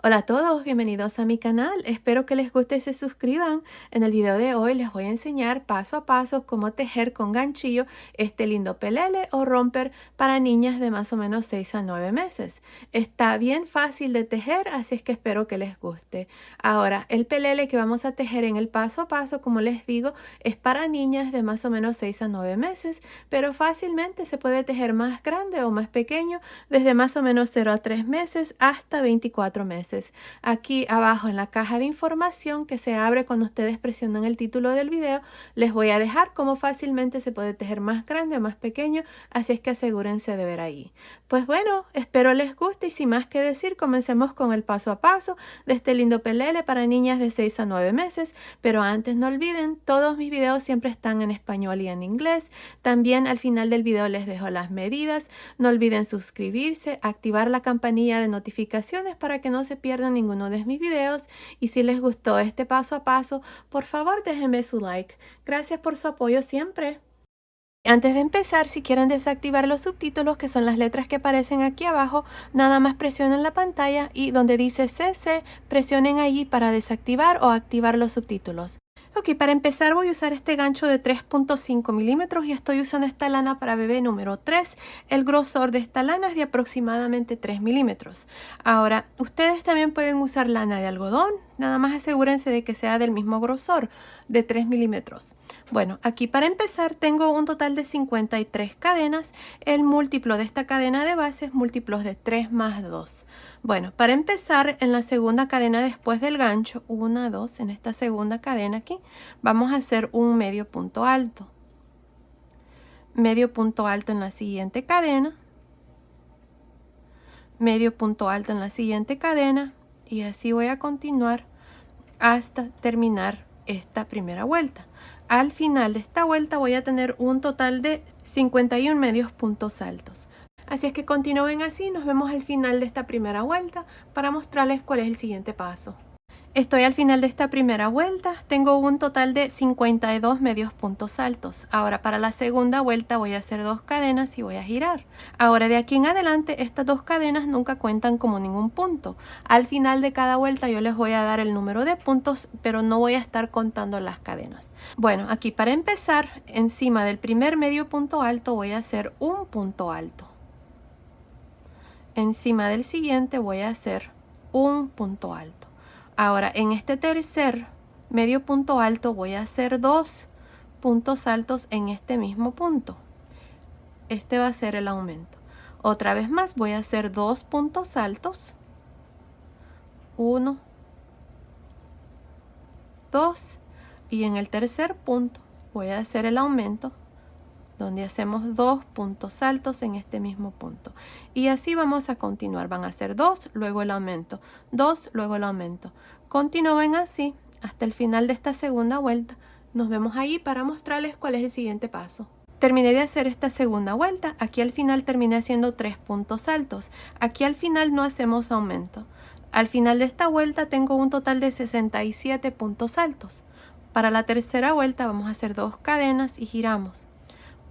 Hola a todos, bienvenidos a mi canal. Espero que les guste y se suscriban. En el video de hoy les voy a enseñar paso a paso cómo tejer con ganchillo este lindo pelele o romper para niñas de más o menos 6 a 9 meses. Está bien fácil de tejer, así es que espero que les guste. Ahora, el pelele que vamos a tejer en el paso a paso, como les digo, es para niñas de más o menos 6 a 9 meses, pero fácilmente se puede tejer más grande o más pequeño, desde más o menos 0 a 3 meses hasta 24 meses. Aquí abajo en la caja de información que se abre cuando ustedes presionan el título del video, les voy a dejar cómo fácilmente se puede tejer más grande o más pequeño, así es que asegúrense de ver ahí. Pues bueno, espero les guste y sin más que decir, comencemos con el paso a paso de este lindo pelele para niñas de 6 a 9 meses, pero antes no olviden, todos mis videos siempre están en español y en inglés. También al final del video les dejo las medidas. No olviden suscribirse, activar la campanilla de notificaciones para que no se pierdan ninguno de mis videos, y si les gustó este paso a paso, por favor déjenme su like. Gracias por su apoyo siempre. Antes de empezar, si quieren desactivar los subtítulos, que son las letras que aparecen aquí abajo, nada más presionen la pantalla y donde dice CC, presionen allí para desactivar o activar los subtítulos. Ok, para empezar voy a usar este gancho de 3.5 milímetros y estoy usando esta lana para bebé número 3. El grosor de esta lana es de aproximadamente 3 milímetros. Ahora, ustedes también pueden usar lana de algodón, nada más asegúrense de que sea del mismo grosor, de 3 milímetros. Bueno, aquí para empezar tengo un total de 53 cadenas. El múltiplo de esta cadena de base es múltiplos de 3 más 2. Bueno, para empezar, en la segunda cadena después del gancho, 1, 2, en esta segunda cadena aquí, vamos a hacer un medio punto alto. Medio punto alto en la siguiente cadena. Medio punto alto en la siguiente cadena. Y así voy a continuar hasta terminar esta primera vuelta. Al final de esta vuelta voy a tener un total de 51 medios puntos altos. Así es que continúen así, nos vemos al final de esta primera vuelta para mostrarles cuál es el siguiente paso. Estoy al final de esta primera vuelta, tengo un total de 52 medios puntos altos. Ahora para la segunda vuelta voy a hacer 2 cadenas y voy a girar. Ahora de aquí en adelante estas 2 cadenas nunca cuentan como ningún punto. Al final de cada vuelta yo les voy a dar el número de puntos, pero no voy a estar contando las cadenas. Bueno, aquí para empezar, encima del primer medio punto alto voy a hacer un punto alto. Encima del siguiente voy a hacer un punto alto. Ahora en este tercer medio punto alto voy a hacer 2 puntos altos en este mismo punto. Este va a ser el aumento. Otra vez más voy a hacer 2 puntos altos. 1, 2, y en el tercer punto voy a hacer el aumento, donde hacemos 2 puntos altos en este mismo punto. Y así vamos a continuar. Van a ser 2, luego el aumento, 2, luego el aumento. Continúen así hasta el final de esta segunda vuelta. Nos vemos ahí para mostrarles cuál es el siguiente paso. Terminé de hacer esta segunda vuelta. Aquí al final terminé haciendo 3 puntos altos. Aquí al final no hacemos aumento. Al final de esta vuelta tengo un total de 67 puntos altos. Para la tercera vuelta vamos a hacer 2 cadenas y giramos.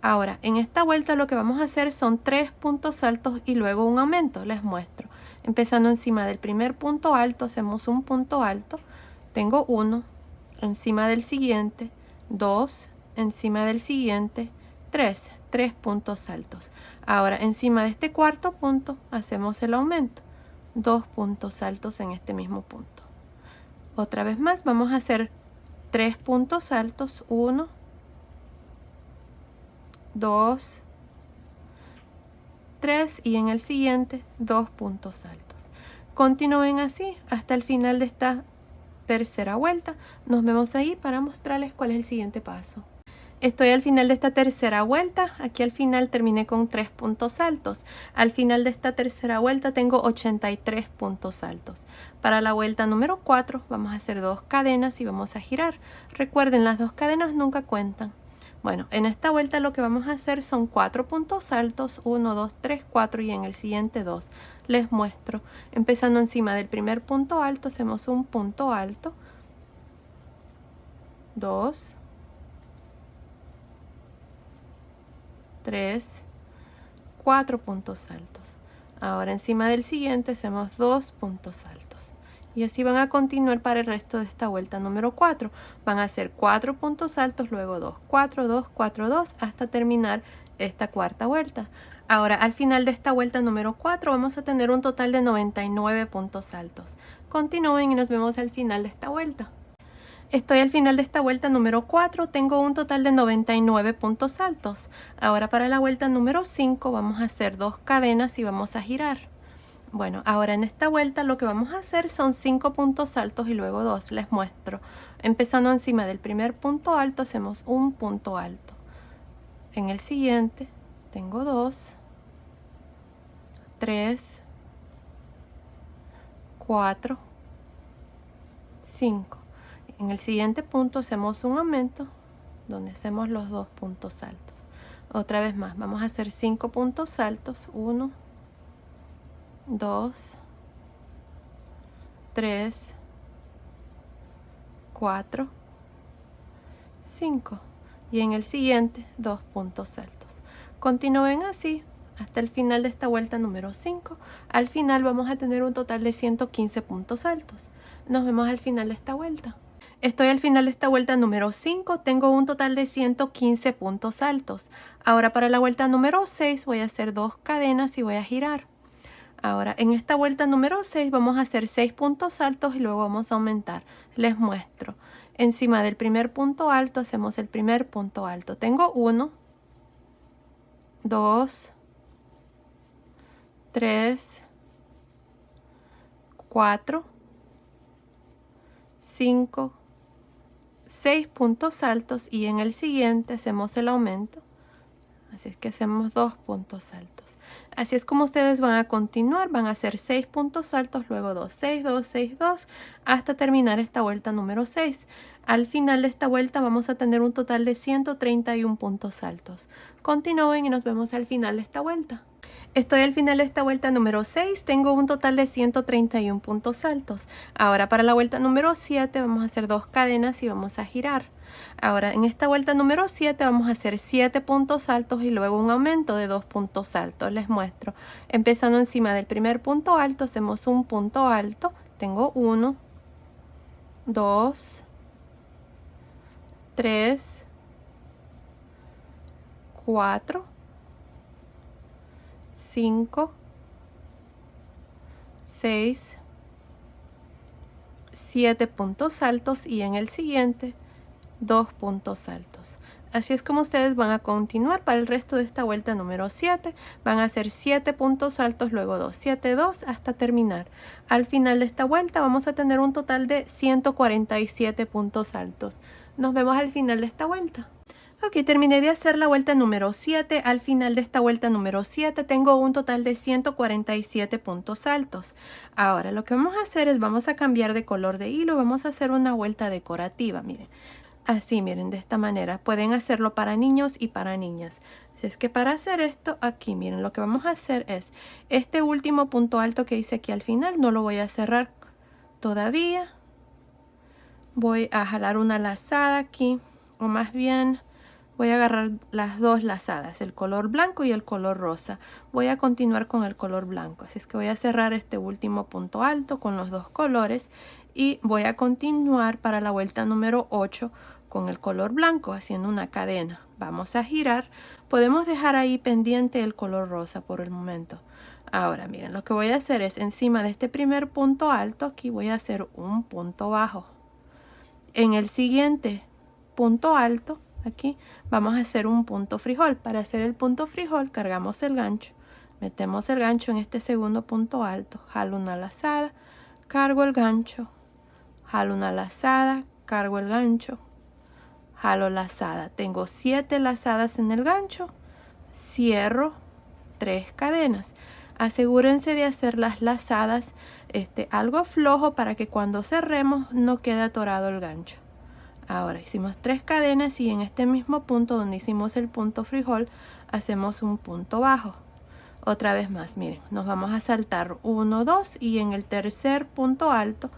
Ahora, en esta vuelta lo que vamos a hacer son 3 puntos altos y luego un aumento. Les muestro. Empezando encima del primer punto alto, hacemos un punto alto. Tengo 1, encima del siguiente, 2, encima del siguiente, 3 puntos altos. Ahora, encima de este cuarto punto, hacemos el aumento. 2 puntos altos en este mismo punto. Otra vez más, vamos a hacer 3 puntos altos. 1, 2, 3 y en el siguiente 2 puntos altos. Continúen así hasta el final de esta tercera vuelta. Nos vemos ahí para mostrarles cuál es el siguiente paso. Estoy al final de esta tercera vuelta. Aquí al final terminé con 3 puntos altos. Al final de esta tercera vuelta tengo 83 puntos altos. Para la vuelta número 4 vamos a hacer 2 cadenas y vamos a girar. Recuerden, las 2 cadenas nunca cuentan. Bueno, en esta vuelta lo que vamos a hacer son 4 puntos altos, 1, 2, 3, 4 y en el siguiente 2. Les muestro. Empezando encima del primer punto alto, hacemos un punto alto, 2, 3, 4 puntos altos. Ahora encima del siguiente hacemos 2 puntos altos. Y así van a continuar para el resto de esta vuelta número 4. Van a hacer 4 puntos altos, luego 2, 4, 2, 4, 2, hasta terminar esta cuarta vuelta. Ahora, al final de esta vuelta número 4, vamos a tener un total de 99 puntos altos. Continúen y nos vemos al final de esta vuelta. Estoy al final de esta vuelta número 4, tengo un total de 99 puntos altos. Ahora para la vuelta número 5 vamos a hacer 2 cadenas y vamos a girar. Bueno, ahora en esta vuelta lo que vamos a hacer son 5 puntos altos y luego 2. Les muestro. Empezando encima del primer punto alto hacemos un punto alto. En el siguiente tengo 2, 3, 4, 5. En el siguiente punto hacemos un aumento donde hacemos los 2 puntos altos. Otra vez más, vamos a hacer 5 puntos altos. 1, 2, 3, 4, 5. Y en el siguiente 2 puntos altos. Continúen así hasta el final de esta vuelta número 5. Al final vamos a tener un total de 115 puntos altos. Nos vemos al final de esta vuelta. Estoy al final de esta vuelta número 5, tengo un total de 115 puntos altos. Ahora para la vuelta número 6 voy a hacer 2 cadenas y voy a girar. Ahora en esta vuelta número 6 vamos a hacer 6 puntos altos y luego vamos a aumentar. Les muestro. Encima del primer punto alto hacemos el primer punto alto. Tengo 1, 2, 3, 4, 5, 6 puntos altos y en el siguiente hacemos el aumento. Así es que hacemos 2 puntos altos. Así es como ustedes van a continuar. Van a hacer 6 puntos altos, luego 2, 6, 2, 6, 2, hasta terminar esta vuelta número 6. Al final de esta vuelta vamos a tener un total de 131 puntos altos. Continúen y nos vemos al final de esta vuelta. Estoy al final de esta vuelta número 6, tengo un total de 131 puntos altos. Ahora para la vuelta número 7 vamos a hacer 2 cadenas y vamos a girar. Ahora en esta vuelta número 7 vamos a hacer 7 puntos altos y luego un aumento de 2 puntos altos. Les muestro. Empezando encima del primer punto alto hacemos un punto alto. Tengo 1, 2, 3, 4, 5, 6, 7 puntos altos y en el siguiente 2 puntos altos. Así es como ustedes van a continuar para el resto de esta vuelta número 7. Van a hacer 7 puntos altos, luego 2, 7, 2 hasta terminar. Al final de esta vuelta vamos a tener un total de 147 puntos altos. Nos vemos al final de esta vuelta. Ok, terminé de hacer la vuelta número 7. Al final de esta vuelta número 7 tengo un total de 147 puntos altos. Ahora lo que vamos a hacer es vamos a cambiar de color de hilo. Vamos a hacer una vuelta decorativa, miren. Así, miren, de esta manera. Pueden hacerlo para niños y para niñas. Así es que para hacer esto, aquí, miren, lo que vamos a hacer es este último punto alto que hice aquí al final, no lo voy a cerrar todavía. Voy a jalar una lazada aquí, o más bien voy a agarrar las dos lazadas, el color blanco y el color rosa. Voy a continuar con el color blanco, así es que voy a cerrar este último punto alto con los dos colores y voy a continuar para la vuelta número 8 con el color blanco haciendo una cadena. Vamos a girar. Podemos dejar ahí pendiente el color rosa por el momento. Ahora miren, lo que voy a hacer es encima de este primer punto alto, aquí voy a hacer un punto bajo. En el siguiente punto alto, aquí vamos a hacer un punto frijol. Para hacer el punto frijol cargamos el gancho, metemos el gancho en este segundo punto alto, jalo una lazada, cargo el gancho, jalo una lazada, cargo el gancho, jalo lazada. Tengo 7 lazadas en el gancho, cierro 3 cadenas. Asegúrense de hacer las lazadas algo flojo para que cuando cerremos no quede atorado el gancho. Ahora hicimos 3 cadenas y en este mismo punto donde hicimos el punto frijol hacemos un punto bajo. Otra vez más, miren, nos vamos a saltar 1, 2 y en el tercer punto alto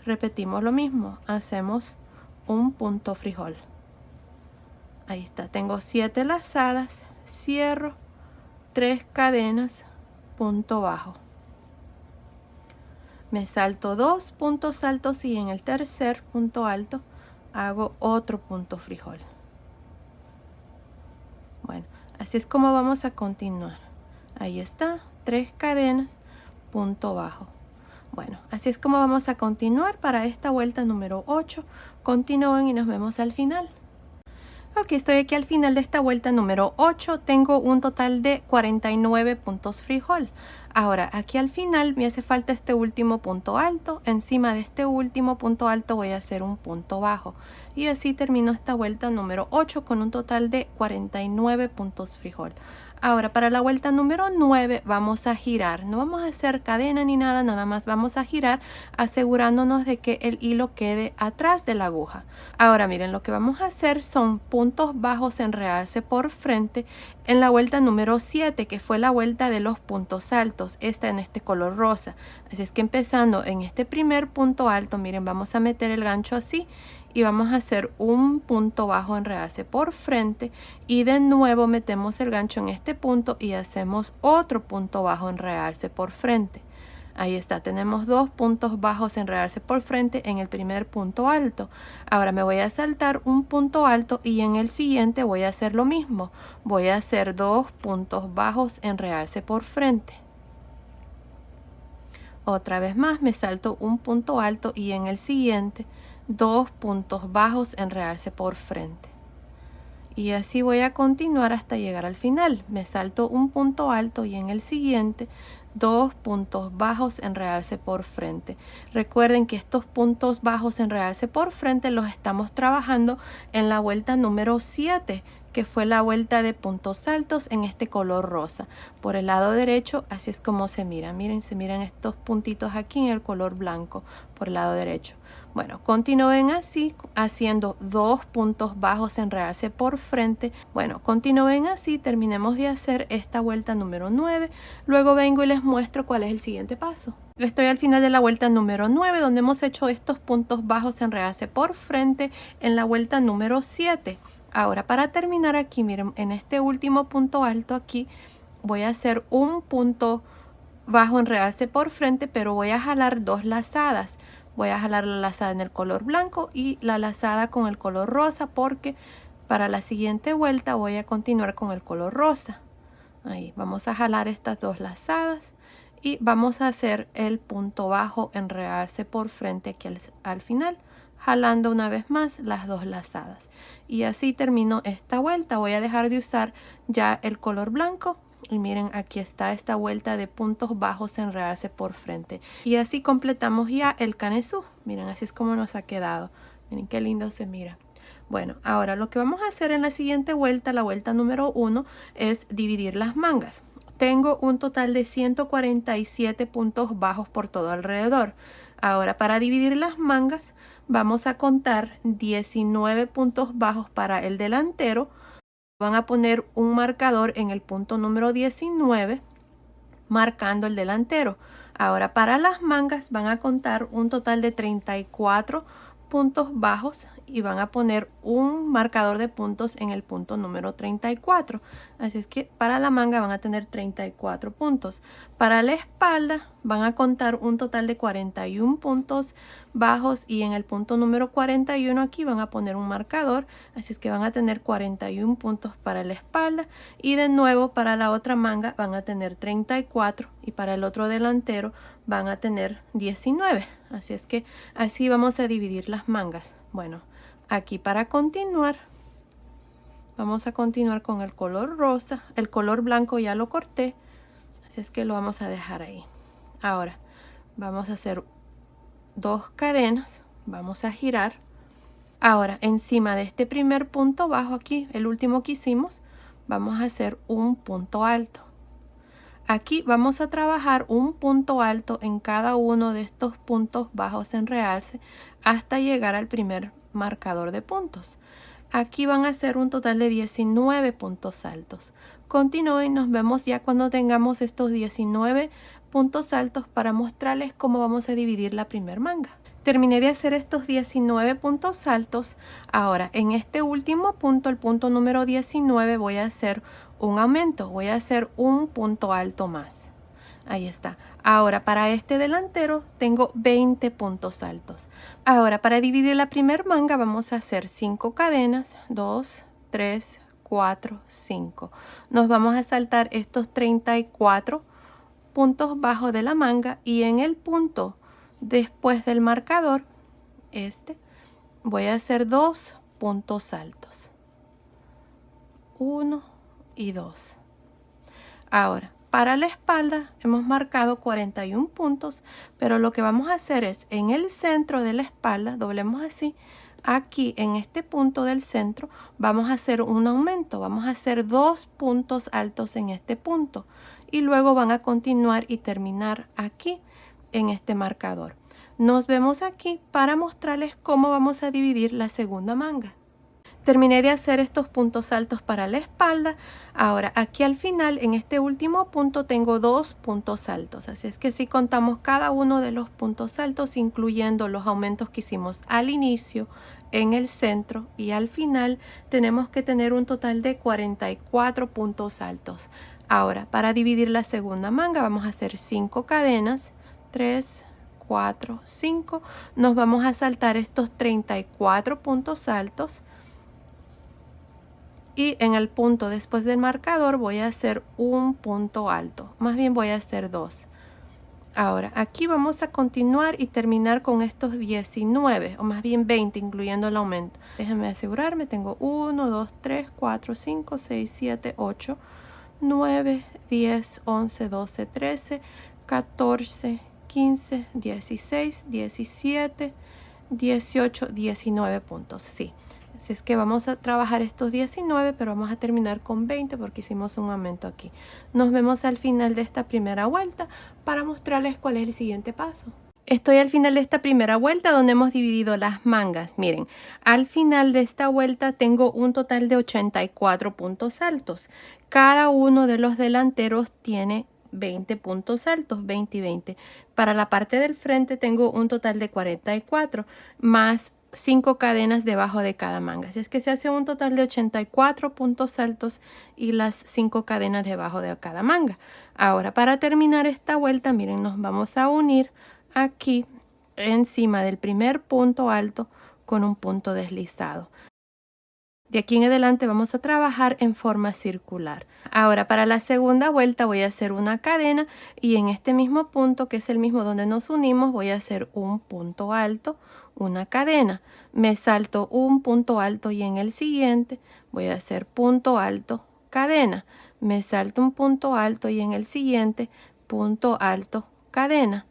repetimos lo mismo, hacemos un punto frijol. Ahí está, tengo 7 lazadas, cierro 3 cadenas, punto bajo. me salto 2 puntos altos y en el tercer punto alto hago otro punto frijol. Bueno, así es como vamos a continuar. Ahí está, 3 cadenas, punto bajo. Bueno, así es como vamos a continuar para esta vuelta número 8. Continúen y nos vemos al final. Ok, estoy aquí al final de esta vuelta número 8. Tengo un total de 49 puntos frijol. Ahora, aquí al final me hace falta este último punto alto. Encima de este último punto alto voy a hacer un punto bajo. Y así termino esta vuelta número 8 con un total de 49 puntos frijol. Ahora, para la vuelta número 9 vamos a girar. No vamos a hacer cadena ni nada, nada más vamos a girar asegurándonos de que el hilo quede atrás de la aguja. Ahora miren, lo que vamos a hacer son puntos bajos enredarse por frente en la vuelta número 7, que fue la vuelta de los puntos altos, esta en este color rosa. Así es que empezando en este primer punto alto, miren, vamos a meter el gancho así y vamos a hacer un punto bajo enredarse por frente y de nuevo metemos el gancho en este punto y hacemos otro punto bajo enredarse por frente. Ahí está, tenemos 2 puntos bajos enredarse por frente en el primer punto alto. Ahora me voy a saltar un punto alto y en el siguiente voy a hacer lo mismo. Voy a hacer 2 puntos bajos enredarse por frente. Otra vez más me salto un punto alto y en el siguiente 2 puntos bajos enredarse por frente. Y así voy a continuar hasta llegar al final. Me salto un punto alto y en el siguiente 2 puntos bajos enredarse por frente. Recuerden que estos puntos bajos enredarse por frente los estamos trabajando en la vuelta número 7, que fue la vuelta de puntos altos en este color rosa. Por el lado derecho, así es como se mira. Miren, se miran estos puntitos aquí en el color blanco por el lado derecho. Bueno, continúen así, haciendo 2 puntos bajos enredarse por frente. Bueno, continúen así, terminemos de hacer esta vuelta número 9. Luego vengo y les muestro cuál es el siguiente paso. Estoy al final de la vuelta número 9, donde hemos hecho estos puntos bajos enredarse por frente en la vuelta número 7. Ahora, para terminar aquí, miren, en este último punto alto aquí, voy a hacer un punto bajo enredarse por frente, pero voy a jalar 2 lazadas. Voy a jalar la lazada en el color blanco y la lazada con el color rosa, porque para la siguiente vuelta voy a continuar con el color rosa. Ahí vamos a jalar estas 2 lazadas y vamos a hacer el punto bajo enredarse por frente aquí al final, jalando una vez más las 2 lazadas. Y así termino esta vuelta. Voy a dejar de usar ya el color blanco. Y miren, aquí está esta vuelta de puntos bajos enredarse por frente. Y así completamos ya el canesú. Miren, así es como nos ha quedado. Miren qué lindo se mira. Bueno, ahora lo que vamos a hacer en la siguiente vuelta, la vuelta número 1, es dividir las mangas. Tengo un total de 147 puntos bajos por todo alrededor. Ahora, para dividir las mangas, vamos a contar 19 puntos bajos para el delantero. Van a poner un marcador en el punto número 19, marcando el delantero. Ahora, para las mangas van a contar un total de 34 puntos bajos y van a poner un marcador de puntos en el punto número 34. Así es que para la manga van a tener 34 puntos. Para la espalda van a contar un total de 41 puntos bajos y en el punto número 41 aquí van a poner un marcador. Así es que van a tener 41 puntos para la espalda y de nuevo para la otra manga van a tener 34 y para el otro delantero van a tener 19. Así es que así vamos a dividir las mangas. Bueno, aquí para continuar, vamos a continuar con el color rosa. El color blanco ya lo corté, así es que lo vamos a dejar ahí. Ahora vamos a hacer 2 cadenas, vamos a girar. Ahora encima de este primer punto bajo aquí, el último que hicimos, vamos a hacer un punto alto. Aquí vamos a trabajar un punto alto en cada uno de estos puntos bajos en realce hasta llegar al primer marcador de puntos. Aquí van a ser un total de 19 puntos altos. Continúen, nos vemos ya cuando tengamos estos 19 puntos altos para mostrarles cómo vamos a dividir la primer manga. Terminé de hacer estos 19 puntos altos. Ahora en este último punto, el punto número 19, voy a hacer un aumento. Voy a hacer un punto alto más. Ahí está. Ahora para este delantero tengo 20 puntos altos. Ahora para dividir la primer manga vamos a hacer 5 cadenas, 2, 3, 4, 5. Nos vamos a saltar estos 34 puntos bajos de la manga y en el punto después del marcador, voy a hacer 2 puntos altos. 1 y 2. Ahora, para la espalda hemos marcado 41 puntos, pero lo que vamos a hacer es en el centro de la espalda, doblemos así, aquí en este punto del centro vamos a hacer un aumento, vamos a hacer 2 puntos altos en este punto y luego van a continuar y terminar aquí en este marcador. Nos vemos aquí para mostrarles cómo vamos a dividir la segunda manga. Terminé de hacer estos puntos altos para la espalda. Ahora aquí al final en este último punto tengo 2 puntos altos, así es que si contamos cada uno de los puntos altos incluyendo los aumentos que hicimos al inicio, en el centro y al final, tenemos que tener un total de 44 puntos altos. Ahora para dividir la segunda manga vamos a hacer 5 cadenas, 3, 4, 5. Nos vamos a saltar estos 34 puntos altos. Y en el punto después del marcador voy a hacer un punto alto, más bien voy a hacer 2. Ahora aquí vamos a continuar y terminar con estos 19 o más bien 20 incluyendo el aumento. Déjenme asegurarme, tengo 1, 2, 3, 4, 5, 6, 7, 8, 9, 10, 11, 12, 13, 14, 15, 16, 17, 18, 19 puntos, sí. Así es que vamos a trabajar estos 19, pero vamos a terminar con 20 porque hicimos un aumento aquí. Nos vemos al final de esta primera vuelta para mostrarles cuál es el siguiente paso. Estoy al final de esta primera vuelta donde hemos dividido las mangas. Miren, al final de esta vuelta tengo un total de 84 puntos altos. Cada uno de los delanteros tiene 20 puntos altos, 20 y 20. Para la parte del frente tengo un total de 44 más 5 cadenas debajo de cada manga. Así es que se hace un total de 84 puntos altos y las 5 cadenas debajo de cada manga. Ahora para terminar esta vuelta, miren, nos vamos a unir aquí encima del primer punto alto con un punto deslizado. De aquí en adelante vamos a trabajar en forma circular. Ahora para la segunda vuelta voy a hacer una cadena y en este mismo punto, que es el mismo donde nos unimos, voy a hacer un punto alto, una cadena. Me salto un punto alto y en el siguiente voy a hacer punto alto, cadena. Me salto un punto alto y en el siguiente punto alto, cadena.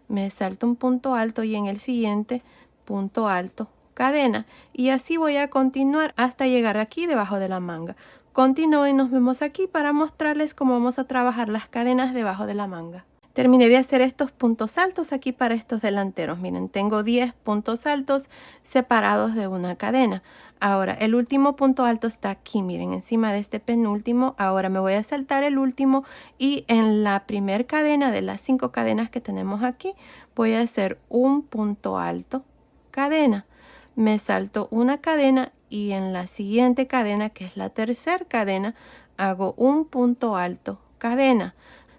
Me salto un punto alto y en el siguiente punto alto, cadena, y así voy a continuar hasta llegar aquí debajo de la manga. Continúo y nos vemos aquí para mostrarles cómo vamos a trabajar las cadenas debajo de la manga. Terminé de hacer estos puntos altos aquí para estos delanteros. Miren, tengo 10 puntos altos separados de una cadena. Ahora, el último punto alto está aquí, miren, encima de este penúltimo. Ahora me voy a saltar el último y en la primera cadena de las 5 cadenas que tenemos aquí, voy a hacer un punto alto, cadena. Me salto una cadena y en la siguiente cadena, que es la tercera cadena, hago un punto alto, cadena.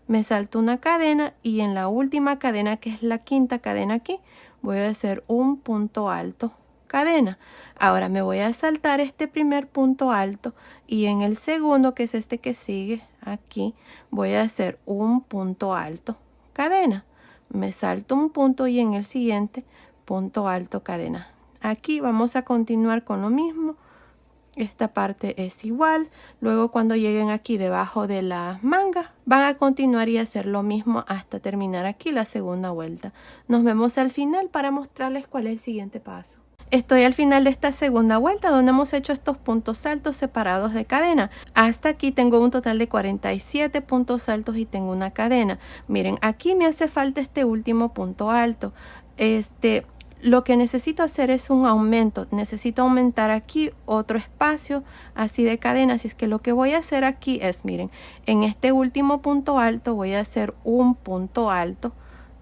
Me salto una cadena y en la última cadena, que es la quinta cadena aquí, voy a hacer un punto alto, cadena. Ahora me voy a saltar este primer punto alto y en el segundo, que es este que sigue aquí, voy a hacer un punto alto, cadena. Me salto un punto y en el siguiente punto alto, cadena. Aquí vamos a continuar con lo mismo. Esta parte es igual. Luego cuando lleguen aquí debajo de las mangas, van a continuar y hacer lo mismo hasta terminar aquí la segunda vuelta. Nos vemos al final para mostrarles cuál es el siguiente paso. Estoy al final de esta segunda vuelta donde hemos hecho estos puntos altos separados de cadena. Hasta aquí tengo un total de 47 puntos altos y tengo una cadena. Miren, aquí me hace falta este último punto alto. Lo que necesito hacer es un aumento. Necesito aumentar aquí otro espacio así de cadena. Así es que lo que voy a hacer aquí es, miren, en este último punto alto voy a hacer un punto alto,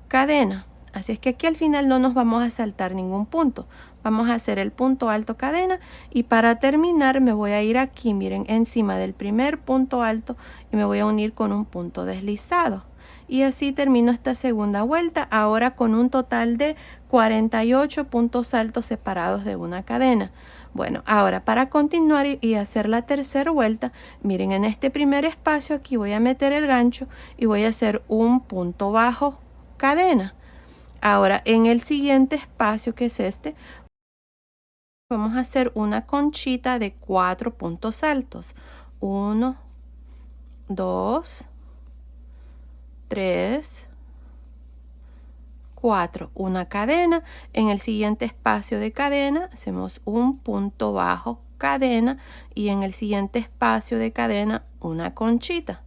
cadena. Así es que aquí al final no nos vamos a saltar ningún punto. Vamos a hacer el punto alto, cadena. Y para terminar me voy a ir aquí, miren, encima del primer punto alto y me voy a unir con un punto deslizado. Y así termino esta segunda vuelta, ahora con un total de 48 puntos altos separados de una cadena. Bueno, ahora para continuar y hacer la tercera vuelta, miren, en este primer espacio aquí voy a meter el gancho y voy a hacer un punto bajo, cadena. Ahora en el siguiente espacio, que es este, vamos a hacer una conchita de 4 puntos altos. 1, 2, 3, 4, una cadena. En el siguiente espacio de cadena hacemos un punto bajo, cadena, y en el siguiente espacio de cadena una conchita.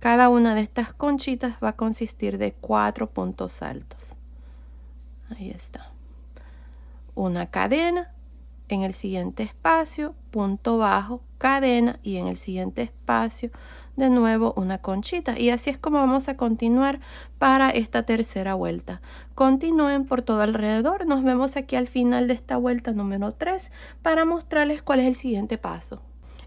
Cada una de estas conchitas va a consistir de 4 puntos altos. Ahí está. Una cadena, en el siguiente espacio, punto bajo, cadena, y en el siguiente espacio de nuevo una conchita. Y así es como vamos a continuar para esta tercera vuelta. Continúen por todo alrededor. Nos vemos aquí al final de esta vuelta número 3 para mostrarles cuál es el siguiente paso.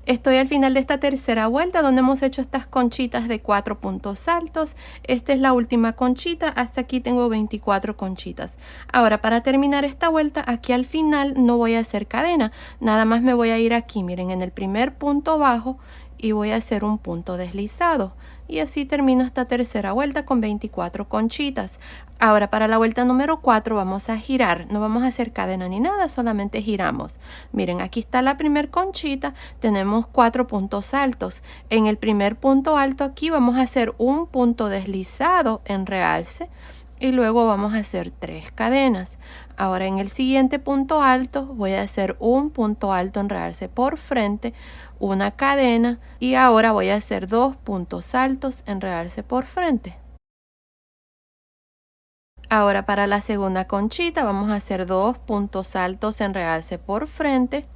Estoy al final de esta tercera vuelta donde hemos hecho estas conchitas de 4 puntos altos. Esta es la última conchita, hasta aquí tengo 24 conchitas. Ahora, para terminar esta vuelta, aquí al final no voy a hacer cadena, nada más me voy a ir aquí, miren, en el primer punto bajo, y voy a hacer un punto deslizado. Y así termino esta tercera vuelta con 24 conchitas. Ahora para la vuelta número 4 vamos a girar, no vamos a hacer cadena ni nada, solamente giramos. Miren, aquí está la primer conchita, tenemos 4 puntos altos. En el primer punto alto aquí vamos a hacer un punto deslizado en realce y luego vamos a hacer 3 cadenas. Ahora en el siguiente punto alto voy a hacer un punto alto en realce por frente, una cadena, y ahora voy a hacer 2 puntos altos en realce por frente. Ahora para la segunda conchita vamos a hacer 2 puntos altos en realce por frente,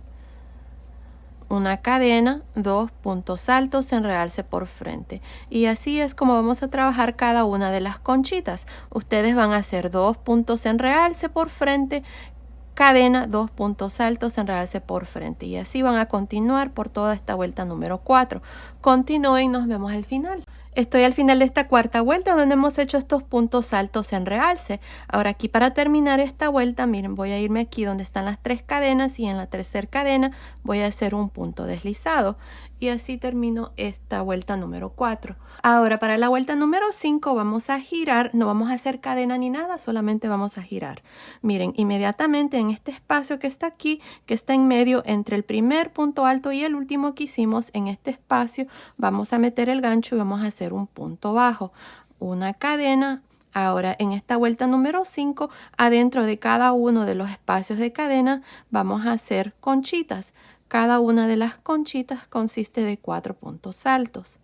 una cadena, 2 puntos altos en realce por frente. Y así es como vamos a trabajar cada una de las conchitas. Ustedes van a hacer 2 puntos en realce por frente, cadena, 2 puntos altos en realce por frente, y así van a continuar por toda esta vuelta número 4. Continúen y nos vemos al final. Estoy al final de esta cuarta vuelta donde hemos hecho estos puntos altos en realce. Ahora aquí para terminar esta vuelta, miren, voy a irme aquí donde están las 3 cadenas y en la tercera cadena voy a hacer un punto deslizado. Y así termino esta vuelta número 4. Ahora para la vuelta número 5 vamos a girar, no vamos a hacer cadena ni nada, solamente vamos a girar. Miren, inmediatamente en este espacio que está aquí, que está en medio entre el primer punto alto y el último que hicimos, en este espacio vamos a meter el gancho y vamos a hacer un punto bajo, una cadena. Ahora en esta vuelta número 5, adentro de cada uno de los espacios de cadena vamos a hacer conchitas. Cada una de las conchitas consiste de 4 puntos altos.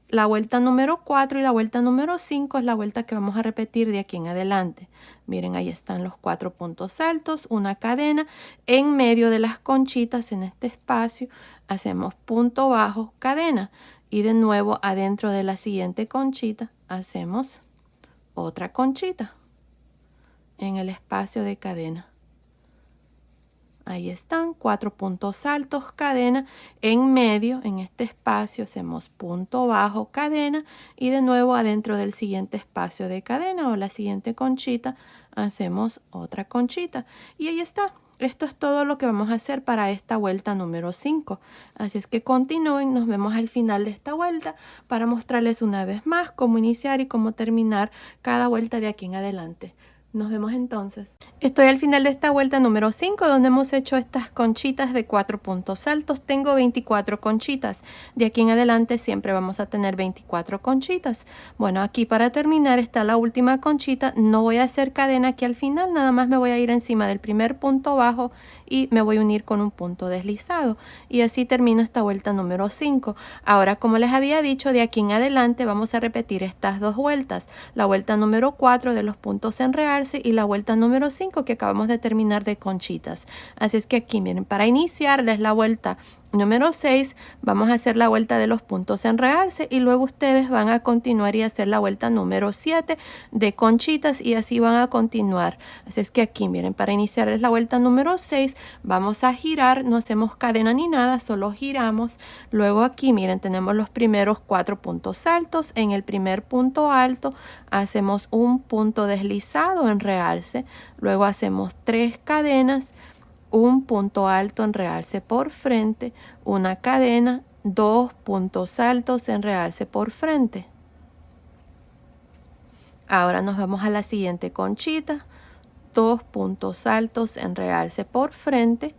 La vuelta número 4 y la vuelta número 5 es la vuelta que vamos a repetir de aquí en adelante. Miren, ahí están los 4 puntos altos, una cadena. En medio de las conchitas, en este espacio, hacemos punto bajo, cadena. Y de nuevo, adentro de la siguiente conchita, hacemos otra conchita en el espacio de cadena. Ahí están, 4 puntos altos, cadena. En medio, en este espacio, hacemos punto bajo, cadena. Y de nuevo, adentro del siguiente espacio de cadena o la siguiente conchita, hacemos otra conchita. Y ahí está. Esto es todo lo que vamos a hacer para esta vuelta número 5. Así es que continúen, nos vemos al final de esta vuelta para mostrarles una vez más cómo iniciar y cómo terminar cada vuelta de aquí en adelante. Nos vemos entonces. Estoy al final de esta vuelta número 5 donde hemos hecho estas conchitas de 4 puntos altos. Tengo 24 conchitas. De aquí en adelante siempre vamos a tener 24 conchitas. Bueno, aquí para terminar está la última conchita. No voy a hacer cadena aquí al final, nada más me voy a ir encima del primer punto bajo y me voy a unir con un punto deslizado. Y así termino esta vuelta número 5. Ahora, como les había dicho, de aquí en adelante vamos a repetir estas dos vueltas. La vuelta número 4 de los puntos en realce y la vuelta número 5 que acabamos de terminar de conchitas. Así es que aquí miren, para iniciarles la vuelta número 6 vamos a hacer la vuelta de los puntos en realce y luego ustedes van a continuar y hacer la vuelta número 7 de conchitas y así van a continuar. Así es que aquí miren, para iniciar es la vuelta número 6, vamos a girar, no hacemos cadena ni nada, solo giramos. Luego aquí miren, tenemos los primeros 4 puntos altos. En el primer punto alto hacemos un punto deslizado en realce, luego hacemos 3 cadenas, un punto alto en realce por frente, una cadena, 2 puntos altos en realce por frente. Ahora nos vamos a la siguiente conchita, 2 puntos altos en realce por frente,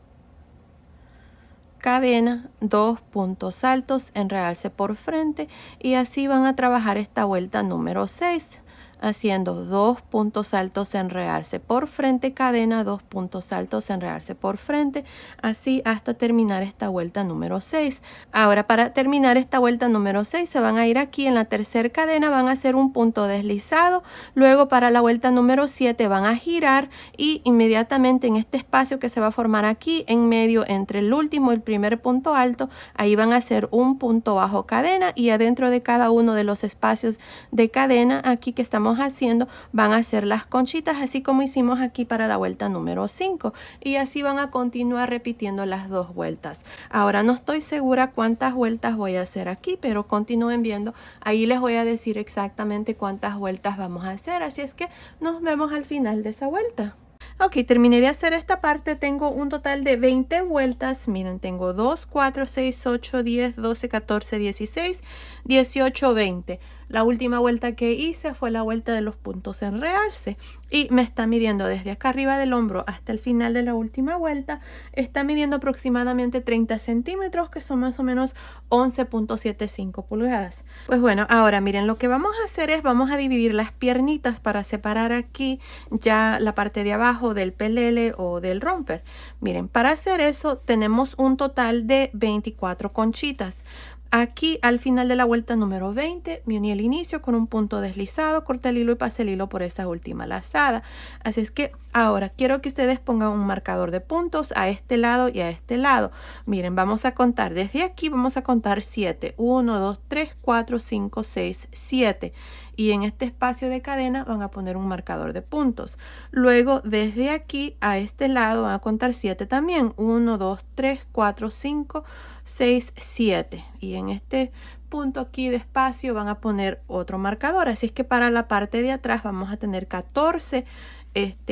cadena, 2 puntos altos en realce por frente y así van a trabajar esta vuelta número 6. Haciendo 2 puntos altos en realce por frente, cadena, 2 puntos altos en realce por frente, así hasta terminar esta vuelta número 6. Ahora para terminar esta vuelta número 6 se van a ir aquí en la tercera cadena, van a hacer un punto deslizado, luego para la vuelta número 7 van a girar y inmediatamente en este espacio que se va a formar aquí en medio entre el último y el primer punto alto, ahí van a hacer un punto bajo cadena y adentro de cada uno de los espacios de cadena aquí que estamos haciendo van a hacer las conchitas así como hicimos aquí para la vuelta número 5 y así van a continuar repitiendo las 2 vueltas. Ahora no estoy segura cuántas vueltas voy a hacer aquí, pero continúen viendo, ahí les voy a decir exactamente cuántas vueltas vamos a hacer, así es que nos vemos al final de esa vuelta. Ok, terminé de hacer esta parte, tengo un total de 20 vueltas, miren, tengo 2, 4, 6, 8, 10, 12, 14, 16, 18, 20. La última vuelta que hice fue la vuelta de los puntos en realce y me está midiendo desde acá arriba del hombro hasta el final de la última vuelta, está midiendo aproximadamente 30 centímetros, que son más o menos 11.75 pulgadas. Pues bueno, ahora miren, lo que vamos a hacer es, vamos a dividir las piernitas para separar aquí ya la parte de abajo del pelele o del romper. Miren, para hacer eso tenemos un total de 24 conchitas. Aquí al final de la vuelta número 20 me uní al inicio con un punto deslizado, corté el hilo y pasé el hilo por esta última lazada. Así es que ahora quiero que ustedes pongan un marcador de puntos a este lado y a este lado. Miren, vamos a contar desde aquí, vamos a contar 7. 1, 2, 3, 4, 5, 6, 7. Y en este espacio de cadena van a poner un marcador de puntos. Luego desde aquí a este lado van a contar 7 también. 1, 2, 3, 4, 5, 6, 7. Y en este punto aquí de espacio van a poner otro marcador. Así es que para la parte de atrás vamos a tener 14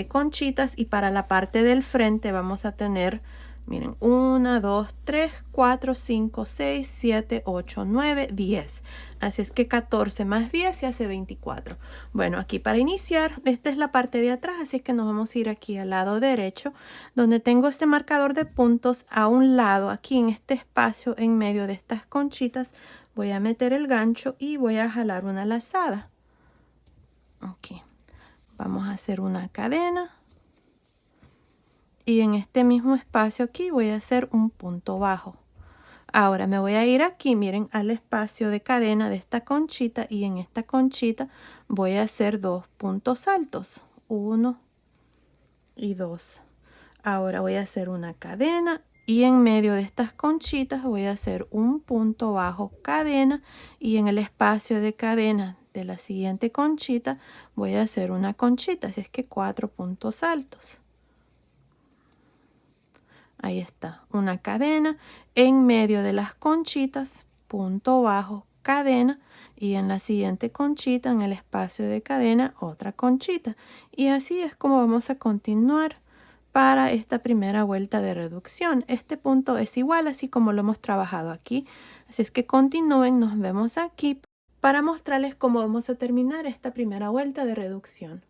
conchitas y para la parte del frente vamos a tener, miren, 1, 2, 3, 4, 5, 6, 7, 8, 9, 10. Así es que 14 más 10 se hace 24. Bueno, aquí para iniciar, esta es la parte de atrás, así que nos vamos a ir aquí al lado derecho, donde tengo este marcador de puntos a un lado, aquí en este espacio en medio de estas conchitas, voy a meter el gancho y voy a jalar una lazada. Ok, vamos a hacer una cadena. Y en este mismo espacio aquí voy a hacer un punto bajo. Ahora me voy a ir aquí, miren, al espacio de cadena de esta conchita y en esta conchita voy a hacer 2 puntos altos, 1 y 2. Ahora voy a hacer una cadena y en medio de estas conchitas voy a hacer un punto bajo, cadena, y en el espacio de cadena de la siguiente conchita voy a hacer una conchita, así es que 4 puntos altos. Ahí está, una cadena en medio de las conchitas, punto bajo, cadena, y en la siguiente conchita, en el espacio de cadena, otra conchita. Y así es como vamos a continuar para esta primera vuelta de reducción. Este punto es igual, así como lo hemos trabajado aquí. Así es que continúen, nos vemos aquí para mostrarles cómo vamos a terminar esta primera vuelta de reducción.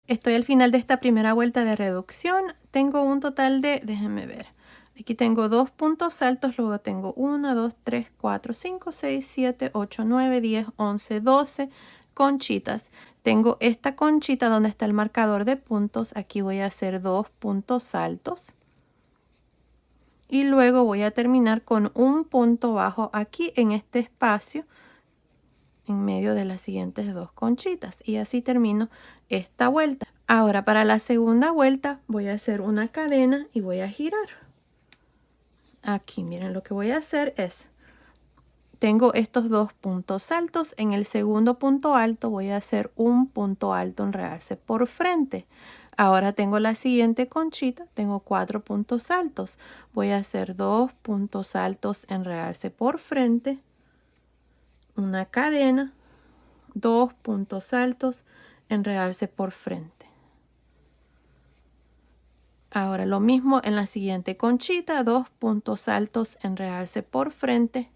Estoy al final de esta primera vuelta de reducción. Tengo un total de, déjenme ver, aquí tengo 2 puntos altos, luego tengo 1, 2, 3, 4, 5, 6, 7, 8, 9, 10, 11, 12 conchitas. Tengo esta conchita donde está el marcador de puntos. Aquí voy a hacer 2 puntos altos. Y luego voy a terminar con un punto bajo aquí en este espacio, en medio de las siguientes 2 conchitas. Y así termino esta vuelta. Ahora para la segunda vuelta voy a hacer una cadena y voy a girar. Aquí, miren, lo que voy a hacer es, tengo estos dos puntos altos. En el segundo punto alto voy a hacer un punto alto en realce por frente. Ahora tengo la siguiente conchita, tengo 4 puntos altos. Voy a hacer 2 puntos altos en realce por frente, una cadena, 2 puntos altos en realce por frente. Ahora lo mismo en la siguiente conchita, 2 puntos altos en realce por frente,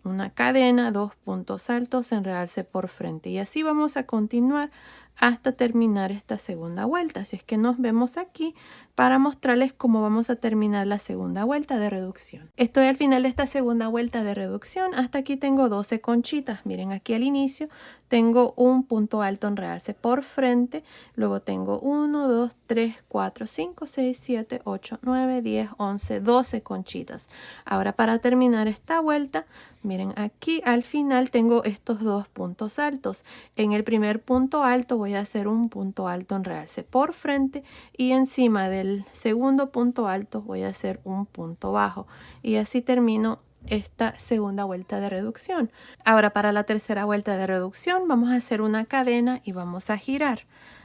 una cadena, 2 puntos altos en realce por frente, y así vamos a continuar hasta terminar esta segunda vuelta. Así es que nos vemos aquí para mostrarles cómo vamos a terminar la segunda vuelta de reducción. Estoy al final de esta segunda vuelta de reducción. Hasta aquí tengo 12 conchitas. Miren, aquí al inicio tengo un punto alto en realce por frente, luego tengo 1, 2, 3, 4, 5, 6, 7, 8, 9, 10, 11, 12 conchitas. Ahora, para terminar esta vuelta, miren, aquí al final tengo estos dos puntos altos. En el primer punto alto voy a hacer un punto alto en realce por frente, y encima del segundo punto alto voy a hacer un punto bajo, y así termino esta segunda vuelta de reducción. Ahora, para la tercera vuelta de reducción vamos a hacer una cadena y vamos a girar.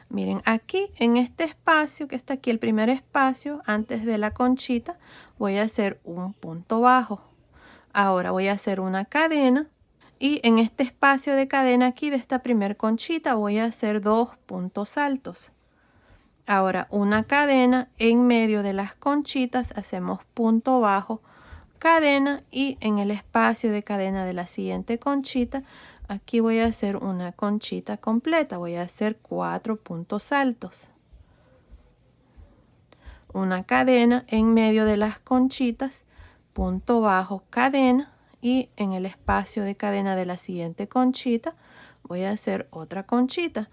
Miren, aquí en este espacio que está aquí, el primer espacio antes de la conchita, voy a hacer un punto bajo. Ahora voy a hacer una cadena, y en este espacio de cadena aquí de esta primer conchita voy a hacer 2 puntos altos. Ahora una cadena, en medio de las conchitas hacemos punto bajo, cadena, y en el espacio de cadena de la siguiente conchita, aquí voy a hacer una conchita completa. Voy a hacer 4 puntos altos, una cadena en medio de las conchitas, punto bajo, cadena, y en el espacio de cadena de la siguiente conchita voy a hacer otra conchita.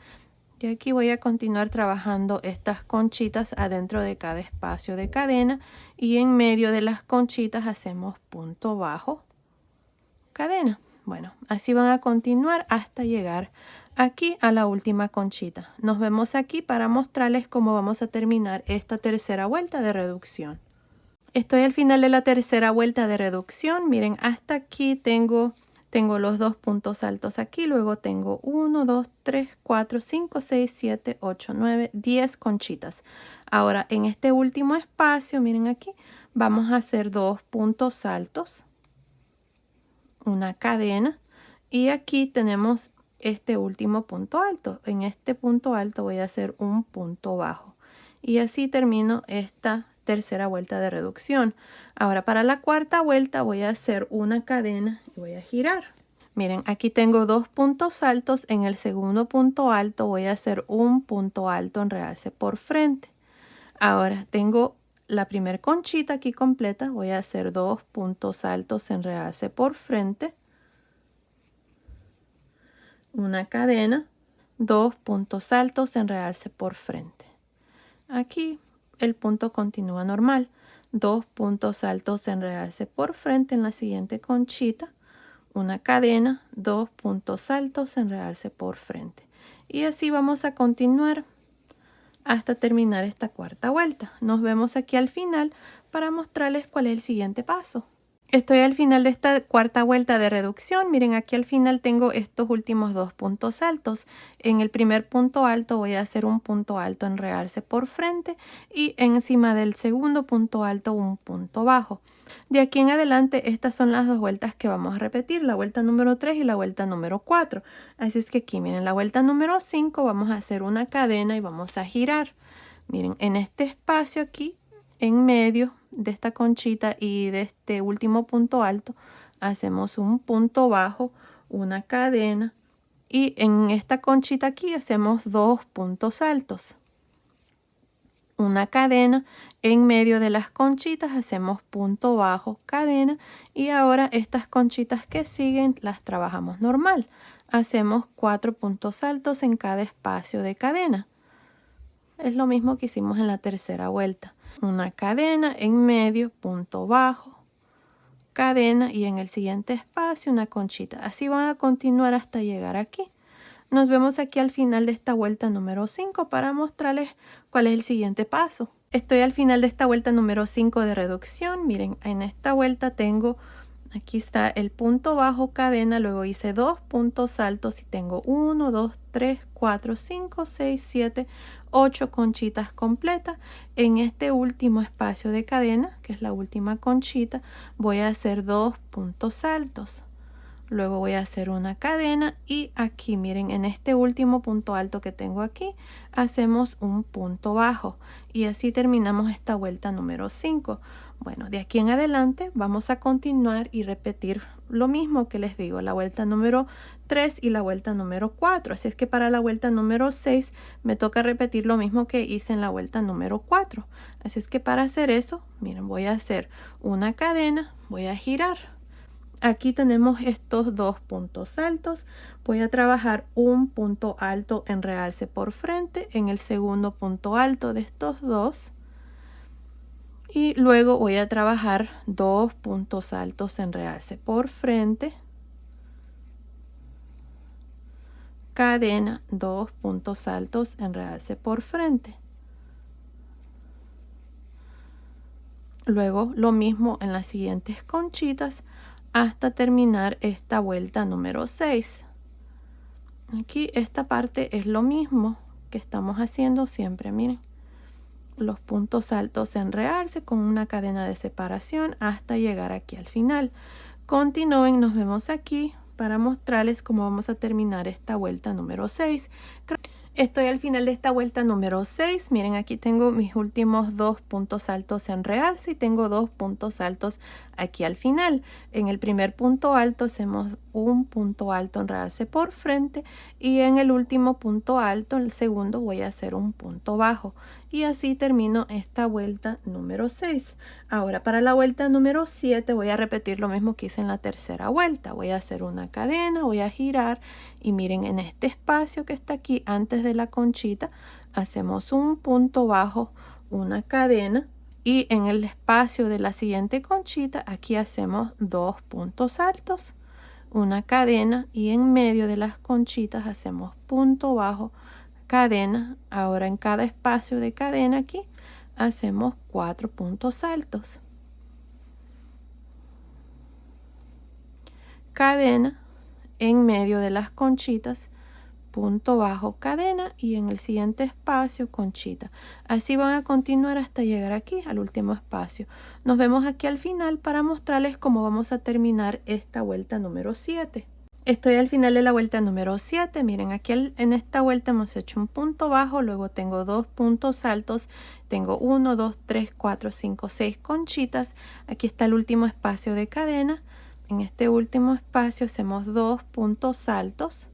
Y aquí voy a continuar trabajando estas conchitas adentro de cada espacio de cadena, y en medio de las conchitas hacemos punto bajo, cadena. Bueno, así van a continuar hasta llegar aquí a la última conchita. Nos vemos aquí para mostrarles cómo vamos a terminar esta tercera vuelta de reducción. Estoy al final de la tercera vuelta de reducción. Miren, hasta aquí tengo los dos puntos altos aquí, luego tengo 1, 2, 3, 4, 5, 6, 7, 8, 9, 10 conchitas. Ahora en este último espacio, miren aquí, vamos a hacer 2 puntos altos, una cadena, y aquí tenemos este último punto alto. En este punto alto voy a hacer un punto bajo, y así termino esta tercera vuelta de reducción. Ahora, para la cuarta vuelta voy a hacer una cadena y voy a girar. Miren, aquí tengo 2 puntos altos. En el segundo punto alto voy a hacer un punto alto en realce por frente. Ahora tengo la primera conchita aquí completa. Voy a hacer 2 puntos altos en realce por frente, una cadena, 2 puntos altos en realce por frente. Aquí el punto continúa normal, 2 puntos altos en realce por frente en la siguiente conchita, una cadena, 2 puntos altos en realce por frente, y así vamos a continuar hasta terminar esta cuarta vuelta. Nos vemos aquí al final para mostrarles cuál es el siguiente paso. Estoy al final de esta cuarta vuelta de reducción. Miren, aquí al final tengo estos últimos 2 puntos altos. En el primer punto alto voy a hacer un punto alto en realce por frente, y encima del segundo punto alto un punto bajo. De aquí en adelante estas son las dos vueltas que vamos a repetir, la vuelta número 3 y la vuelta número 4. Así es que aquí, miren, la vuelta número 5 vamos a hacer una cadena y vamos a girar. Miren, en este espacio aquí, en medio de esta conchita y de este último punto alto, hacemos un punto bajo, una cadena, y en esta conchita aquí hacemos 2 puntos altos, una cadena. En medio de las conchitas hacemos punto bajo, cadena, y ahora estas conchitas que siguen las trabajamos normal. Hacemos 4 puntos altos en cada espacio de cadena. Es lo mismo que hicimos en la tercera vuelta. Una cadena, en medio, punto bajo, cadena, y en el siguiente espacio una conchita. Así van a continuar hasta llegar aquí. Nos vemos aquí al final de esta vuelta número 5 para mostrarles cuál es el siguiente paso. Estoy al final de esta vuelta número 5 de reducción. Miren, en esta vuelta tengo, aquí está el punto bajo, cadena, luego hice 2 puntos altos y tengo 1, 2, 3, 4, 5, 6, 7, 8 conchitas completas. En este último espacio de cadena, que es la última conchita, voy a hacer 2 puntos altos. Luego voy a hacer una cadena y aquí miren, en este último punto alto que tengo aquí hacemos un punto bajo y así terminamos esta vuelta número 5. Bueno, de aquí en adelante vamos a continuar y repetir lo mismo que les digo, la vuelta número 3 y la vuelta número 4. Así es que para la vuelta número 6 me toca repetir lo mismo que hice en la vuelta número 4. Así es que para hacer eso, miren, voy a hacer una cadena, voy a girar. Aquí tenemos estos 2 puntos altos. Voy a trabajar un punto alto en realce por frente en el segundo punto alto de estos dos. Y luego voy a trabajar 2 puntos altos en realce por frente. Cadena, 2 puntos altos en realce por frente. Luego lo mismo en las siguientes conchitas hasta terminar esta vuelta número 6. Aquí esta parte es lo mismo que estamos haciendo siempre, miren. Los puntos altos en realce con una cadena de separación hasta llegar aquí al final. Continúen, nos vemos aquí para mostrarles cómo vamos a terminar esta vuelta número 6. Estoy al final de esta vuelta número 6. Miren, aquí tengo mis últimos 2 puntos altos en realce y tengo 2 puntos altos aquí al final. En el primer punto alto hacemos un punto alto en realce por frente y en el último punto alto, el segundo, voy a hacer un punto bajo. Y así termino esta vuelta número 6. Ahora para la vuelta número 7 voy a repetir lo mismo que hice en la tercera vuelta. Voy a hacer una cadena, voy a girar y miren, en este espacio que está aquí antes de la conchita hacemos un punto bajo, una cadena y en el espacio de la siguiente conchita aquí hacemos 2 puntos altos, una cadena y en medio de las conchitas hacemos punto bajo, cadena. Ahora en cada espacio de cadena aquí hacemos 4 puntos altos, cadena, en medio de las conchitas, punto bajo, cadena y en el siguiente espacio conchita. Así van a continuar hasta llegar aquí al último espacio. Nos vemos aquí al final para mostrarles cómo vamos a terminar esta vuelta número 7. Estoy al final de la vuelta número 7. Miren, aquí en esta vuelta hemos hecho un punto bajo, luego tengo 2 puntos altos, tengo 1, 2, 3, 4, 5, 6 conchitas. Aquí está el último espacio de cadena. En este último espacio hacemos 2 puntos altos,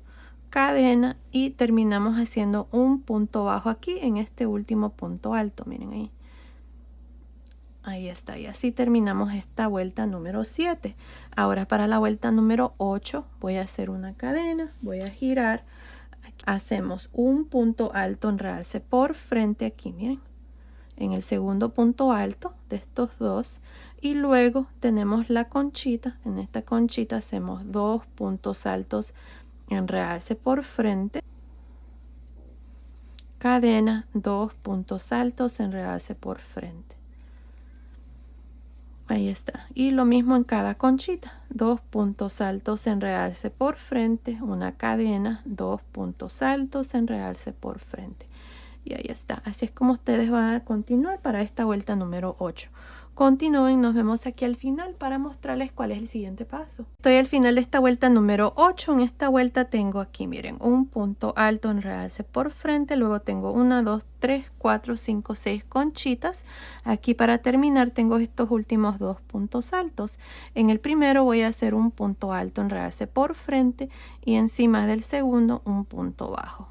cadena y terminamos haciendo un punto bajo aquí en este último punto alto. Miren ahí. Ahí está, y así terminamos esta vuelta número 7. Ahora para la vuelta número 8 voy a hacer una cadena, voy a girar, hacemos un punto alto en realce por frente aquí, miren, en el segundo punto alto de estos dos y luego tenemos la conchita. En esta conchita hacemos 2 puntos altos en realce por frente, cadena, 2 puntos altos en realce por frente. Ahí está. Y lo mismo en cada conchita. 2 puntos altos en realce por frente, una cadena, 2 puntos altos en realce por frente. Y ahí está. Así es como ustedes van a continuar para esta vuelta número 8. Continúen, nos vemos aquí al final para mostrarles cuál es el siguiente paso. Estoy al final de esta vuelta número 8. En esta vuelta tengo aquí, miren, un punto alto en realce por frente, luego tengo 1, 2, 3, 4, 5, 6 conchitas. Aquí para terminar tengo estos últimos 2 puntos altos. En el primero voy a hacer un punto alto en realce por frente y encima del segundo un punto bajo.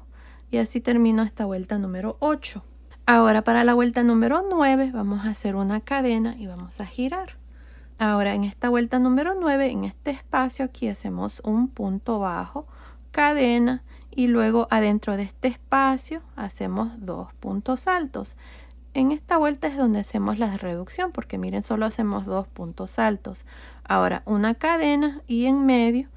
Y así termino esta vuelta número 8. Ahora para la vuelta número 9 vamos a hacer una cadena y vamos a girar. Ahora en esta vuelta número 9, en este espacio aquí hacemos un punto bajo, cadena y luego adentro de este espacio hacemos 2 puntos altos. En esta vuelta es donde hacemos la reducción porque miren, solo hacemos 2 puntos altos. Ahora una cadena y en medio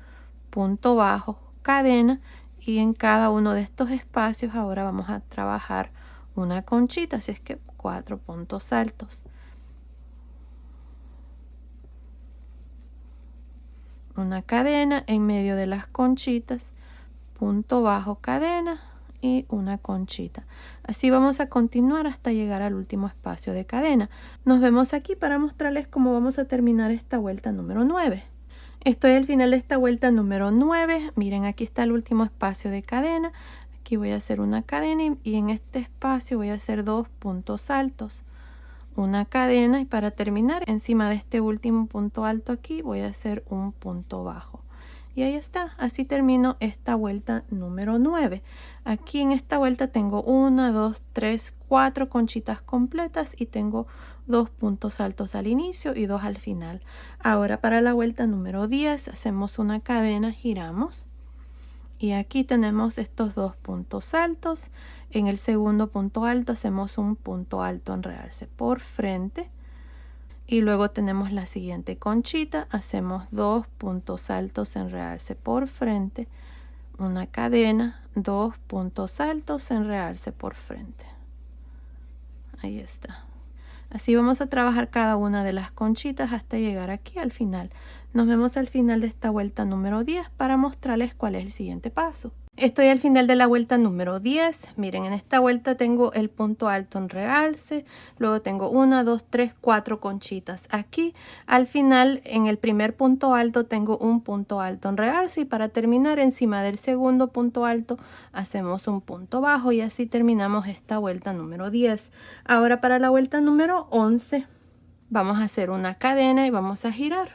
punto bajo, cadena y en cada uno de estos espacios ahora vamos a trabajar una conchita. Así es que 4 puntos altos. Una cadena en medio de las conchitas, punto bajo, cadena y una conchita. Así vamos a continuar hasta llegar al último espacio de cadena. Nos vemos aquí para mostrarles cómo vamos a terminar esta vuelta número 9. Estoy al final de esta vuelta número 9. Miren, aquí está el último espacio de cadena. Aquí voy a hacer una cadena y en este espacio voy a hacer 2 puntos altos, una cadena, y para terminar encima de este último punto alto aquí voy a hacer un punto bajo. Y ahí está, así termino esta vuelta número 9. Aquí en esta vuelta tengo 1, 2, 3, 4 conchitas completas y tengo 2 puntos altos al inicio y 2 al final. Ahora para la vuelta número 10 hacemos una cadena, giramos. Y aquí tenemos estos 2 puntos altos. En el segundo punto alto hacemos un punto alto en realce por frente. Y luego tenemos la siguiente conchita. Hacemos 2 puntos altos en realce por frente. Una cadena, 2 puntos altos en realce por frente. Ahí está. Así vamos a trabajar cada una de las conchitas hasta llegar aquí al final. Nos vemos al final de esta vuelta número 10 para mostrarles cuál es el siguiente paso. Estoy al final de la vuelta número 10. Miren, en esta vuelta tengo el punto alto en realce, luego tengo 1, 2, 3, 4 conchitas. Aquí al final, en el primer punto alto, tengo un punto alto en realce y para terminar encima del segundo punto alto hacemos un punto bajo y así terminamos esta vuelta número 10. Ahora para la vuelta número 11 vamos a hacer una cadena y vamos a girar.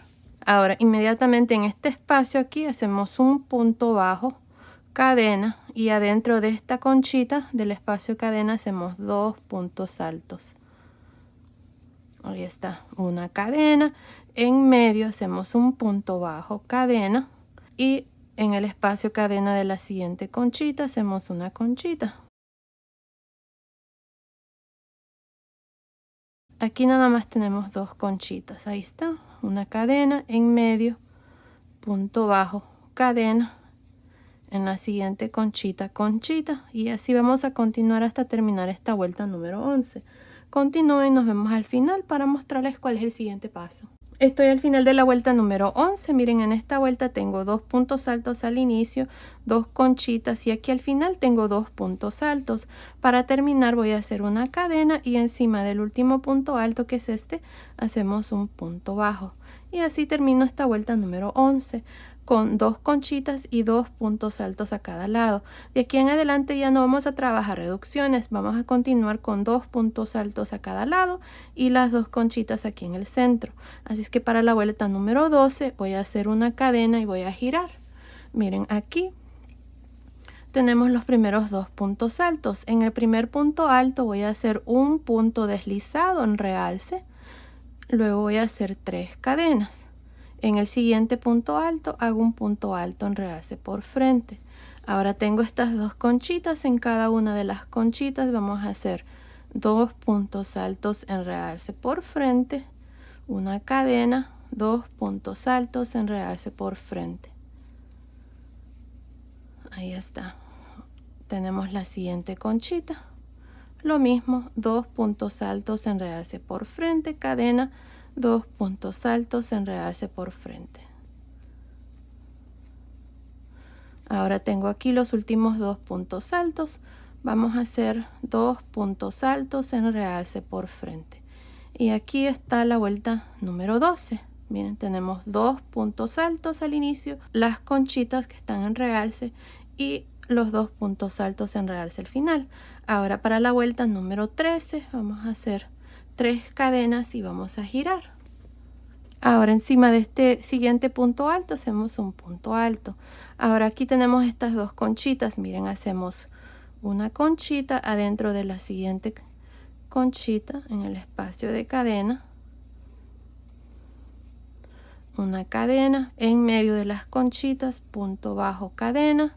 Ahora inmediatamente en este espacio aquí hacemos un punto bajo, cadena, y adentro de esta conchita del espacio cadena hacemos 2 puntos altos. Ahí está, una cadena, en medio hacemos un punto bajo, cadena, y en el espacio cadena de la siguiente conchita hacemos una conchita. Aquí nada más tenemos 2 conchitas, ahí está, una cadena, en medio, punto bajo, cadena, en la siguiente conchita, conchita, y así vamos a continuar hasta terminar esta vuelta número 11. Continúen, nos vemos al final para mostrarles cuál es el siguiente paso. Estoy al final de la vuelta número 11. Miren, en esta vuelta tengo 2 puntos altos al inicio, 2 conchitas y aquí al final tengo 2 puntos altos. Para terminar voy a hacer una cadena y encima del último punto alto, que es este, hacemos un punto bajo. Y así termino esta vuelta número 11 con 2 conchitas y 2 puntos altos a cada lado. De aquí en adelante ya no vamos a trabajar reducciones, vamos a continuar con 2 puntos altos a cada lado y las 2 conchitas aquí en el centro. Así es que para la vuelta número 12 voy a hacer una cadena y voy a girar. Miren, aquí tenemos los primeros 2 puntos altos. En el primer punto alto voy a hacer un punto deslizado en realce, luego voy a hacer 3 cadenas. En el siguiente punto alto hago un punto alto en realce por frente. Ahora tengo estas 2 conchitas. En cada una de las conchitas vamos a hacer 2 puntos altos en realce por frente, una cadena, 2 puntos altos en realce por frente. Ahí está. Tenemos la siguiente conchita. Lo mismo, 2 puntos altos en realce por frente, cadena, 2 puntos altos en realce por frente. Ahora tengo aquí los últimos 2 puntos altos. Vamos a hacer 2 puntos altos en realce por frente. Y aquí está la vuelta número 12. Miren, tenemos 2 puntos altos al inicio, las conchitas que están en realce y los 2 puntos altos en realce al final. Ahora para la vuelta número 13 vamos a hacer 3 cadenas y vamos a girar. Ahora encima de este siguiente punto alto hacemos un punto alto. Ahora aquí tenemos estas 2 conchitas. Miren, hacemos una conchita adentro de la siguiente conchita en el espacio de cadena, una cadena, en medio de las conchitas, punto bajo, cadena,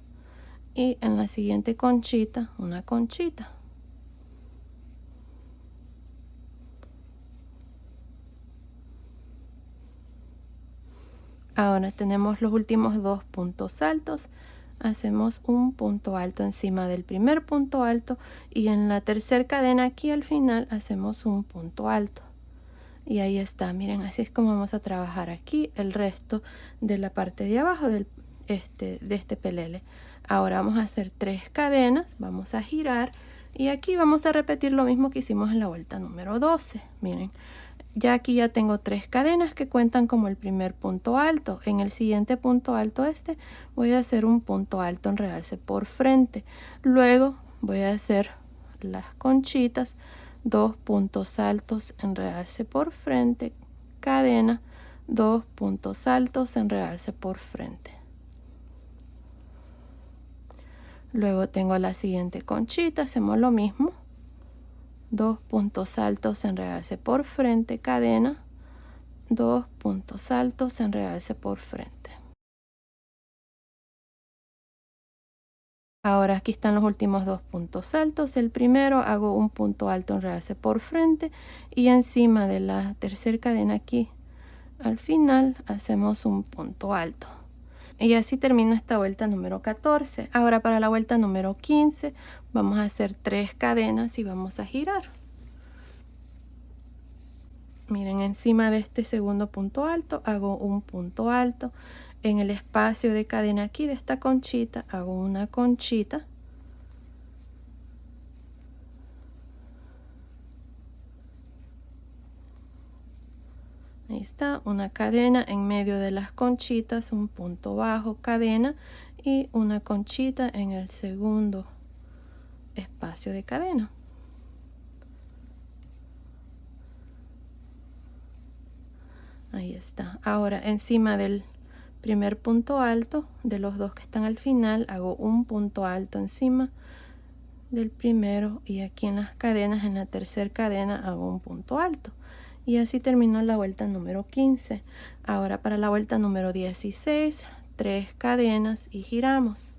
y en la siguiente conchita una conchita. Ahora tenemos los últimos 2 puntos altos. hacemos un punto alto encima del primer punto alto y en la tercera cadena aquí al final hacemos un punto alto. Y ahí está, miren, así es como vamos a trabajar aquí el resto de la parte de abajo de este pelele. Ahora vamos a hacer 3 cadenas, vamos a girar y aquí vamos a repetir lo mismo que hicimos en la vuelta número 12. Miren, ya aquí ya tengo 3 cadenas que cuentan como el primer punto alto. En el siguiente punto alto voy a hacer un punto alto en realce por frente. Luego voy a hacer las conchitas, 2 puntos altos en realce por frente, cadena, 2 puntos altos en realce por frente. Luego tengo la siguiente conchita, hacemos lo mismo, 2 puntos altos en realce por frente, cadena, 2 puntos altos en realce por frente. Ahora aquí están los últimos 2 puntos altos. El primero hago un punto alto en realce por frente y encima de la tercera cadena aquí al final hacemos un punto alto. Y así termino esta vuelta número 14. Ahora para la vuelta número 15 vamos a hacer 3 cadenas y vamos a girar. Miren, encima de este segundo punto alto hago un punto alto. En el espacio de cadena aquí de esta conchita hago una conchita. Ahí está, una cadena en medio de las conchitas, un punto bajo, cadena y una conchita en el segundo espacio de cadena. Ahí está. Ahora encima del primer punto alto, de los 2 que están al final, hago un punto alto encima del primero y aquí en las cadenas, en la tercera cadena, hago un punto alto. Y así terminó la vuelta número 15. Ahora para la vuelta número 16, 3 cadenas y giramos.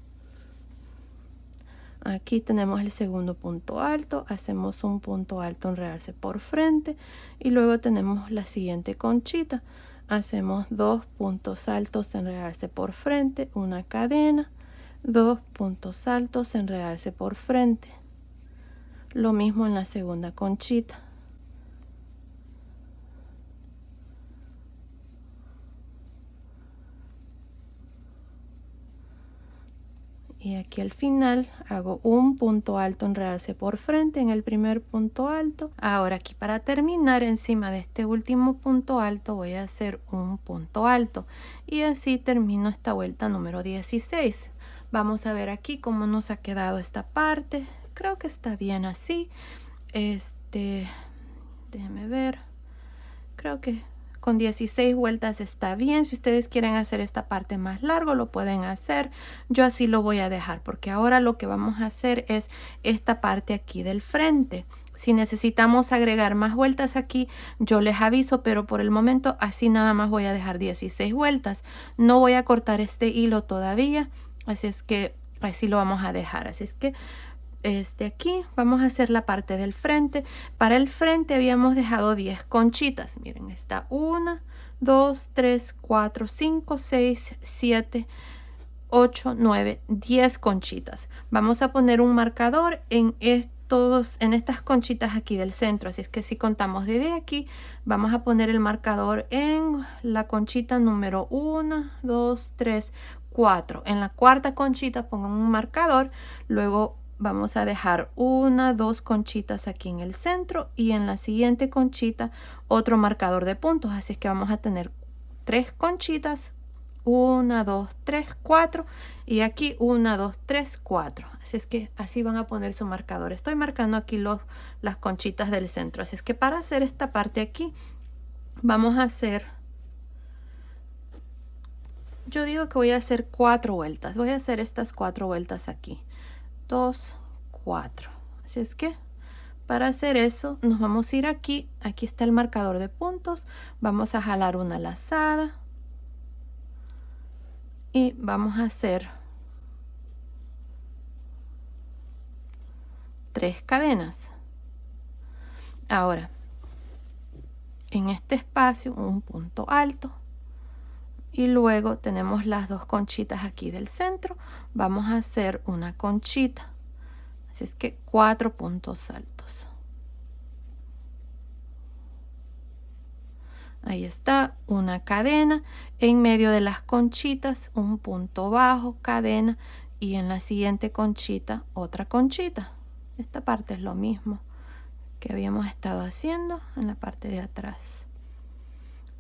Aquí tenemos el segundo punto alto, hacemos un punto alto en realce por frente y luego tenemos la siguiente conchita. Hacemos 2 puntos altos en realce por frente, una cadena, 2 puntos altos en realce por frente. Lo mismo en la segunda conchita. Y aquí al final hago un punto alto en realce por frente en el primer punto alto. Ahora aquí para terminar, encima de este último punto alto voy a hacer un punto alto. Y así termino esta vuelta número 16. Vamos a ver aquí cómo nos ha quedado esta parte. Creo que está bien así. Déjenme ver. Creo que con 16 vueltas está bien. Si ustedes quieren hacer esta parte más largo, lo pueden hacer. Yo así lo voy a dejar porque ahora lo que vamos a hacer es esta parte aquí del frente. Si necesitamos agregar más vueltas aquí, yo les aviso, pero por el momento así nada más voy a dejar 16 vueltas. No voy a cortar este hilo todavía, así es que así lo vamos a dejar. Así es que aquí vamos a hacer la parte del frente. Para el frente habíamos dejado 10 conchitas. Miren, está 1, 2, 3, 4, 5, 6, 7, 8, 9, 10 conchitas. Vamos a poner un marcador en estas conchitas aquí del centro. Así es que si contamos desde aquí, vamos a poner el marcador en la conchita número 1, 2, 3, 4. En la cuarta conchita pongan un marcador. Luego vamos a dejar 1, 2 conchitas aquí en el centro y en la siguiente conchita otro marcador de puntos. Así es que vamos a tener 3 conchitas, 1, 2, 3, 4 y aquí 1, 2, 3, 4. Así es que así van a poner su marcador. Estoy marcando aquí las conchitas del centro. Así es que para hacer esta parte aquí vamos a hacer, yo digo que voy a hacer 4 vueltas. Voy a hacer estas 4 vueltas aquí. 2, 4. Así es que para hacer eso nos vamos a ir aquí. Aquí está el marcador de puntos. Vamos a jalar una lazada y vamos a hacer 3 cadenas. Ahora en este espacio un punto alto Y luego tenemos las dos conchitas aquí del centro. Vamos a hacer una conchita. Así es que 4 puntos altos. Ahí está, una cadena, en medio de las conchitas un punto bajo, cadena, y en la siguiente conchita otra conchita. Esta parte es lo mismo que habíamos estado haciendo en la parte de atrás.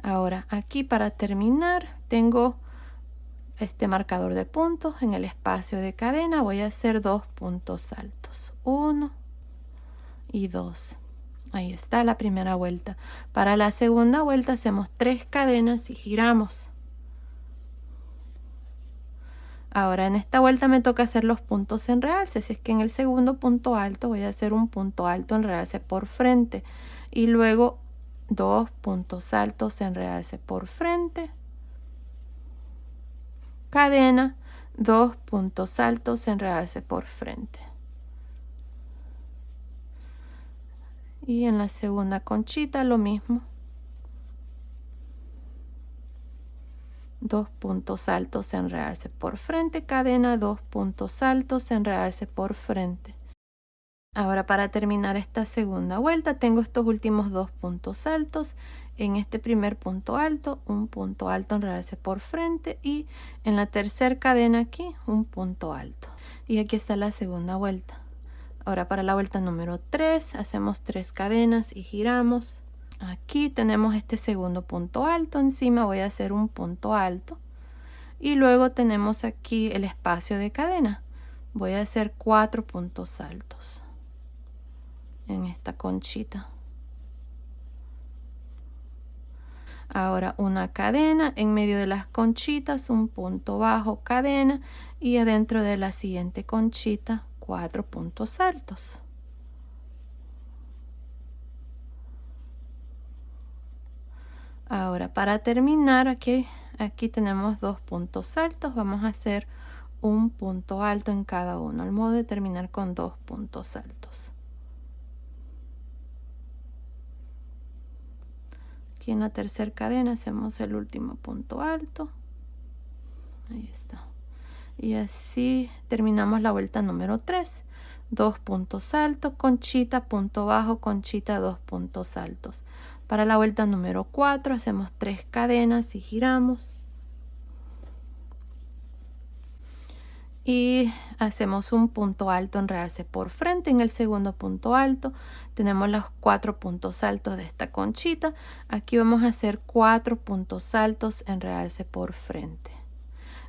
Ahora aquí para terminar tengo este marcador de puntos. En el espacio de cadena voy a hacer 2 puntos altos, 1 y 2. Ahí está la primera vuelta. Para la segunda vuelta hacemos 3 cadenas y giramos. Ahora en esta vuelta me toca hacer los puntos en realce. Así es que en el segundo punto alto voy a hacer un punto alto en realce por frente. Y luego 2 puntos altos en realce por frente. Cadena, 2 puntos altos en realce por frente. Y en la segunda conchita lo mismo. 2 puntos altos en realce por frente, cadena, 2 puntos altos en realce por frente. Ahora para terminar esta segunda vuelta tengo estos últimos 2 puntos altos. En este primer punto alto, un punto alto en realce por frente, y en la tercera cadena aquí un punto alto. Y aquí está la segunda vuelta. Ahora para la vuelta número 3 hacemos 3 cadenas y giramos. Aquí tenemos este segundo punto alto, encima voy a hacer un punto alto y luego tenemos aquí el espacio de cadena. Voy a hacer 4 puntos altos en esta conchita. Ahora una cadena en medio de las conchitas, un punto bajo, cadena, y adentro de la siguiente conchita 4 puntos altos. Ahora para terminar aquí tenemos 2 puntos altos. Vamos a hacer un punto alto en cada uno, al modo de terminar con 2 puntos altos. Aquí en la tercera cadena hacemos el último punto alto. Ahí está. Y así terminamos la vuelta número 3. 2 puntos altos, conchita, punto bajo, conchita, 2 puntos altos. Para la vuelta número 4 hacemos 3 cadenas y giramos. Y hacemos un punto alto en realce por frente. En el segundo punto alto tenemos los 4 puntos altos de esta conchita. Aquí vamos a hacer 4 puntos altos en realce por frente.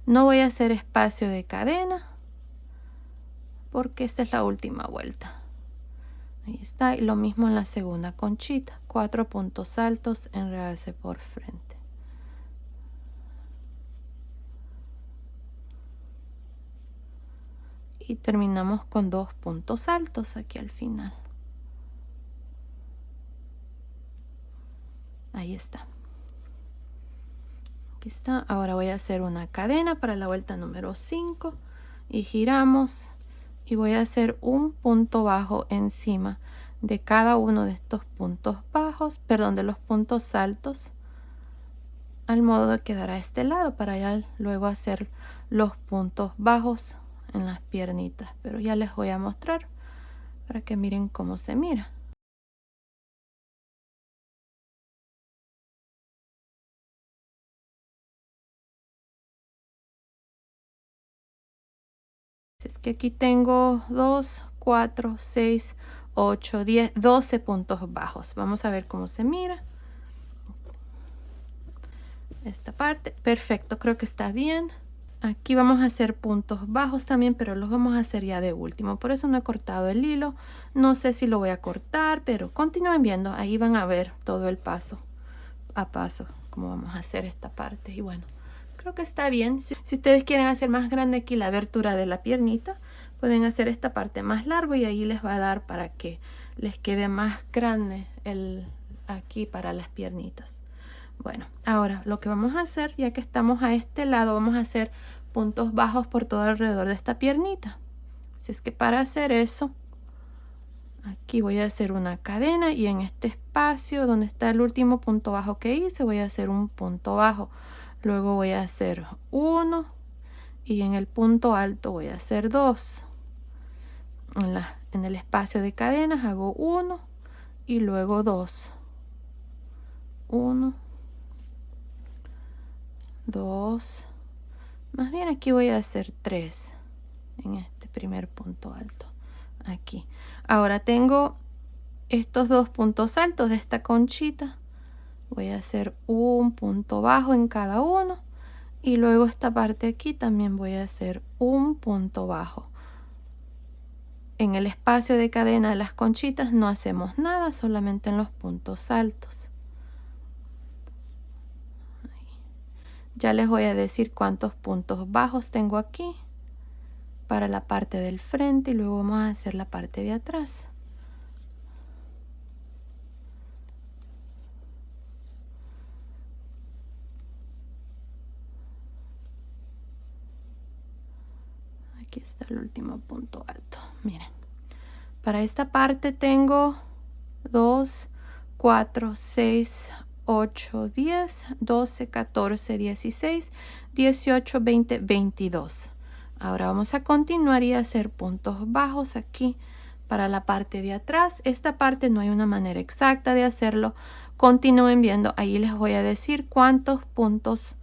No voy a hacer espacio de cadena porque esta es la última vuelta. Ahí está, y lo mismo en la segunda conchita, 4 puntos altos en realce por frente. Y terminamos con 2 puntos altos aquí al final. Ahí está. Aquí está. Ahora voy a hacer una cadena para la vuelta número 5 y giramos, y voy a hacer un punto bajo encima de cada uno de estos puntos bajos, perdón, de los puntos altos, al modo de quedar a este lado para ya luego hacer los puntos bajos en las piernitas. Pero ya les voy a mostrar para que miren cómo se mira. Es que aquí tengo 2, 4, 6, 8, 10, 12 puntos bajos. Vamos a ver cómo se mira. Esta parte, perfecto, creo que está bien. Aquí vamos a hacer puntos bajos también, pero los vamos a hacer ya de último. Por eso no he cortado el hilo. No sé si lo voy a cortar, pero continúen viendo. Ahí van a ver todo el paso a paso, cómo vamos a hacer esta parte. Y bueno, creo que está bien. Si ustedes quieren hacer más grande aquí la abertura de la piernita, pueden hacer esta parte más largo y ahí les va a dar para que les quede más grande aquí para las piernitas. Bueno, ahora lo que vamos a hacer, ya que estamos a este lado, vamos a hacer puntos bajos por todo alrededor de esta piernita. Así es que para hacer eso, aquí voy a hacer una cadena, y en este espacio donde está el último punto bajo que hice voy a hacer un punto bajo. luego voy a hacer 1 y en el punto alto voy a hacer 2. En el espacio de cadenas hago 1 y luego 2. 1, 2, más bien aquí voy a hacer 3 en este primer punto alto, aquí. Ahora tengo estos dos puntos altos de esta conchita, voy a hacer un punto bajo en cada uno y luego esta parte aquí también voy a hacer un punto bajo. En el espacio de cadena de las conchitas no hacemos nada, solamente en los puntos altos. Ya les voy a decir cuántos puntos bajos tengo aquí para la parte del frente y luego vamos a hacer la parte de atrás. Aquí está el último punto alto. Miren, para esta parte tengo 2, 4, 6, 8, 10, 12, 14, 16, 18, 20, 22. Ahora vamos a continuar y hacer puntos bajos aquí para la parte de atrás. Esta parte no hay una manera exacta de hacerlo. Continúen viendo, ahí les voy a decir cuántos puntos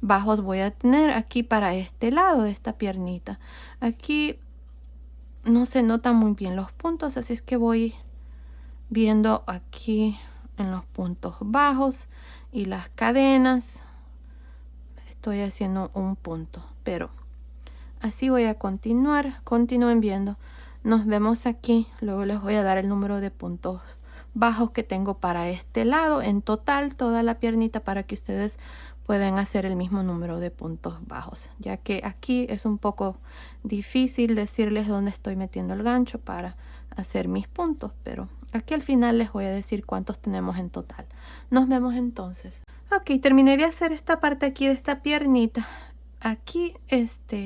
bajos voy a tener aquí para este lado de esta piernita. Aquí no se notan muy bien los puntos, así es que voy viendo aquí en los puntos bajos y las cadenas. Estoy haciendo un punto, pero así voy a continuar. Continúen viendo. Nos vemos aquí. Luego les voy a dar el número de puntos bajos que tengo para este lado. En total, toda la piernita para que ustedes puedan hacer el mismo número de puntos bajos. Ya que aquí es un poco difícil decirles dónde estoy metiendo el gancho para hacer mis puntos. Pero aquí al final les voy a decir cuántos tenemos en total. Nos vemos entonces. Ok, terminé de hacer esta parte aquí de esta piernita. Aquí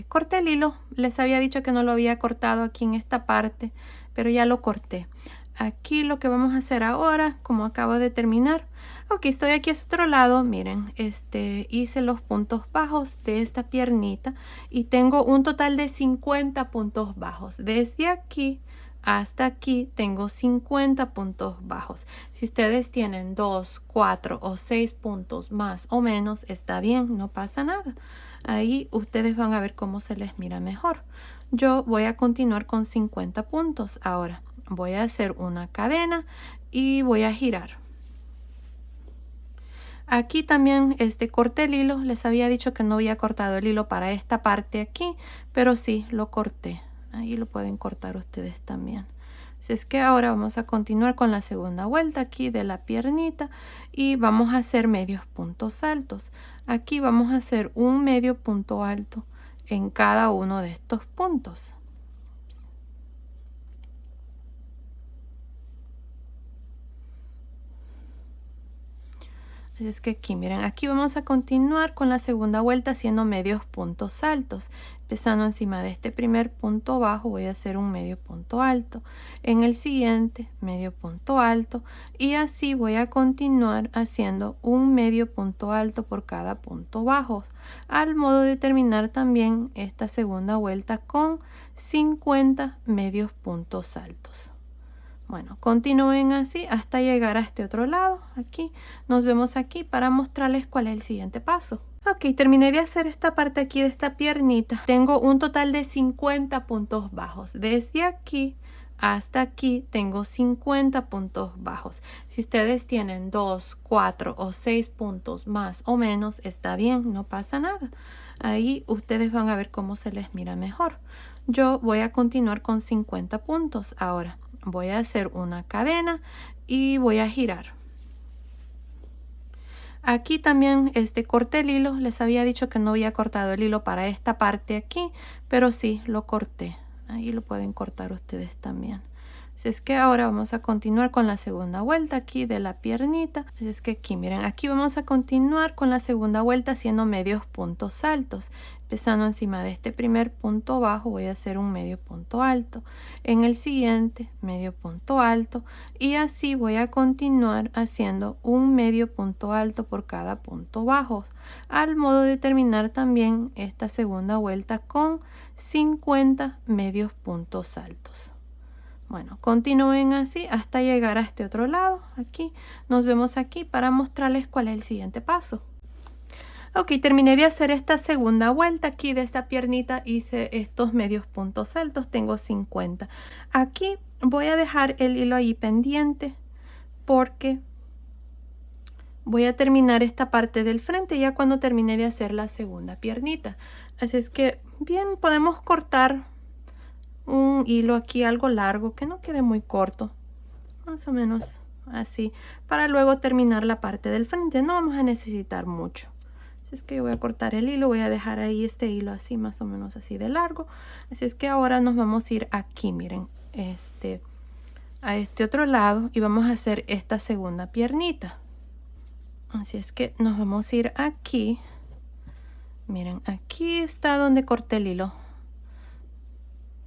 corté el hilo. Les había dicho que no lo había cortado aquí en esta parte, pero ya lo corté. Aquí lo que vamos a hacer ahora, como acabo de terminar, ok, estoy aquí a este otro lado, miren, hice los puntos bajos de esta piernita y tengo un total de 50 puntos bajos. Desde aquí hasta aquí tengo 50 puntos bajos. Si ustedes tienen 2, 4 o 6 puntos más o menos, está bien, no pasa nada. Ahí ustedes van a ver cómo se les mira mejor. Yo voy a continuar con 50 puntos. Ahora voy a hacer una cadena y voy a girar. Aquí también corté el hilo. Les había dicho que no había cortado el hilo para esta parte aquí, pero sí lo corté. Ahí lo pueden cortar ustedes también. Así es que ahora vamos a continuar con la segunda vuelta aquí de la piernita y vamos a hacer medios puntos altos. Aquí vamos a hacer un medio punto alto en cada uno de estos puntos. Así es que aquí, miren, aquí vamos a continuar con la segunda vuelta haciendo medios puntos altos. Empezando encima de este primer punto bajo, voy a hacer un medio punto alto. En el siguiente, medio punto alto. Y así voy a continuar haciendo un medio punto alto por cada punto bajo. Al modo de terminar también esta segunda vuelta con 50 medios puntos altos. Bueno, continúen así hasta llegar a este otro lado. Aquí nos vemos aquí para mostrarles cuál es el siguiente paso. Ok, terminé de hacer esta parte aquí de esta piernita. Tengo un total de 50 puntos bajos. Desde aquí hasta aquí tengo 50 puntos bajos. Si ustedes tienen 2, 4 o 6 puntos más o menos, está bien, no pasa nada. Ahí ustedes van a ver cómo se les mira mejor. Yo voy a continuar con 50 puntos ahora. Voy a hacer una cadena y voy a girar. Aquí también corté el hilo. Les había dicho que no había cortado el hilo para esta parte aquí, pero sí lo corté. Ahí lo pueden cortar ustedes también. Así es que ahora vamos a continuar con la segunda vuelta aquí de la piernita. Así es que aquí, miren, aquí vamos a continuar con la segunda vuelta haciendo medios puntos altos. Empezando encima de este primer punto bajo voy a hacer un medio punto alto. En el siguiente, medio punto alto. Y así voy a continuar haciendo un medio punto alto por cada punto bajo. Al modo de terminar también esta segunda vuelta con 50 medios puntos altos. Bueno, continúen así hasta llegar a este otro lado. Aquí nos vemos aquí para mostrarles cuál es el siguiente paso. Ok, terminé de hacer esta segunda vuelta aquí de esta piernita. Hice estos medios puntos altos, tengo 50. Aquí voy a dejar el hilo ahí pendiente porque voy a terminar esta parte del frente ya cuando termine de hacer la segunda piernita. Así es que bien, podemos cortar un hilo aquí algo largo que no quede muy corto, más o menos así, para luego terminar la parte del frente. No vamos a necesitar mucho, así es que yo voy a cortar el hilo, voy a dejar ahí este hilo así más o menos así de largo. Así es que ahora nos vamos a ir aquí, miren, a este otro lado y vamos a hacer esta segunda piernita. Así es que nos vamos a ir aquí, miren, aquí está donde corté el hilo.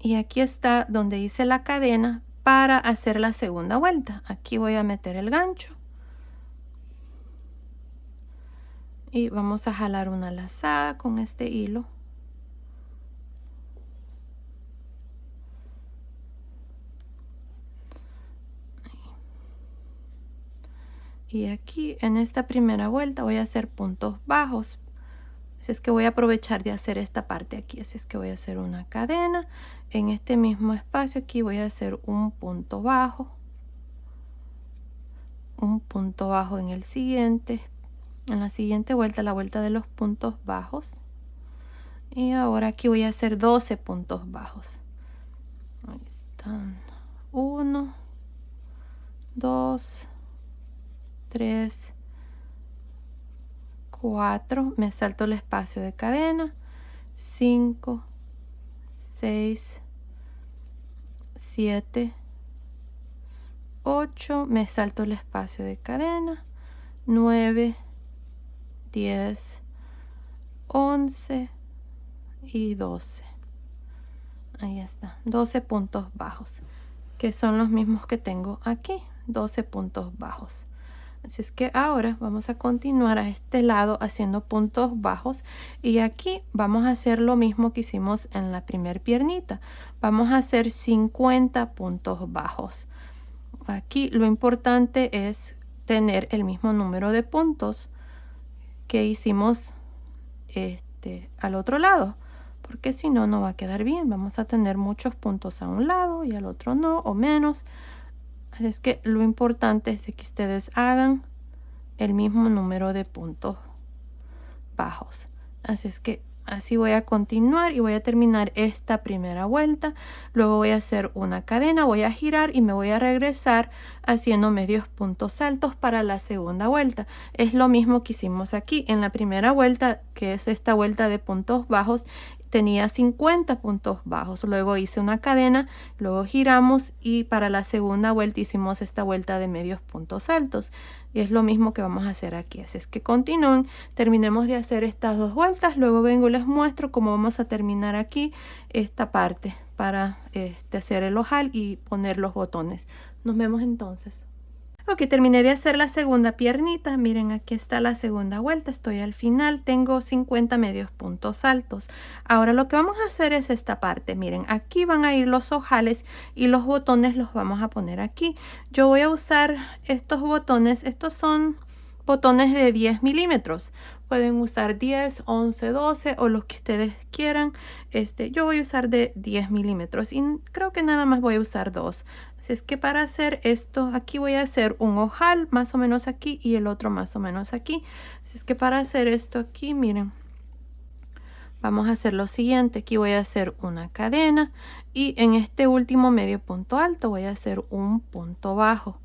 Y aquí está donde hice la cadena para hacer la segunda vuelta. Aquí voy a meter el gancho. Y vamos a jalar una lazada con este hilo. Y aquí en esta primera vuelta voy a hacer puntos bajos. Así es que voy a aprovechar de hacer esta parte aquí. Así es que voy a hacer una cadena. En este mismo espacio aquí voy a hacer un punto bajo. Un punto bajo en el siguiente. En la siguiente vuelta, la vuelta de los puntos bajos. Y ahora aquí voy a hacer 12 puntos bajos. Ahí están. 1, 2, 3, 4, me salto el espacio de cadena, 5, 6, 7, 8, me salto el espacio de cadena, 9, 10, 11 y 12. Ahí está, 12 puntos bajos, que son los mismos que tengo aquí, 12 puntos bajos. Así es que ahora vamos a continuar a este lado haciendo puntos bajos y aquí vamos a hacer lo mismo que hicimos en la primer piernita. Vamos a hacer 50 puntos bajos. Aquí lo importante es tener el mismo número de puntos que hicimos al otro lado, porque si no, no va a quedar bien. Vamos a tener muchos puntos a un lado y al otro no, o menos. Así es que lo importante es que ustedes hagan el mismo número de puntos bajos. Así es que así voy a continuar y voy a terminar esta primera vuelta. Luego voy a hacer una cadena, voy a girar y me voy a regresar haciendo medios puntos altos para la segunda vuelta. Es lo mismo que hicimos aquí en la primera vuelta, que es esta vuelta de puntos bajos. Tenía 50 puntos bajos, luego hice una cadena, luego giramos y para la segunda vuelta hicimos esta vuelta de medios puntos altos y es lo mismo que vamos a hacer aquí. Así es que continúen, terminemos de hacer estas dos vueltas, luego vengo y les muestro cómo vamos a terminar aquí esta parte para hacer el ojal y poner los botones. Nos vemos entonces. Ok, terminé de hacer la segunda piernita. Miren, aquí está la segunda vuelta. Estoy al final. Tengo 50 medios puntos altos. Ahora lo que vamos a hacer es esta parte. Miren, aquí van a ir los ojales y los botones los vamos a poner aquí. Yo voy a usar estos botones. Estos son botones de 10 milímetros. Pueden usar 10, 11, 12 o los que ustedes quieran. Yo voy a usar de 10 milímetros y creo que nada más voy a usar 2. Así es que para hacer esto, aquí voy a hacer un ojal más o menos aquí y el otro más o menos aquí. Así es que para hacer esto aquí, miren, vamos a hacer lo siguiente. Aquí voy a hacer una cadena y en este último medio punto alto voy a hacer un punto bajo.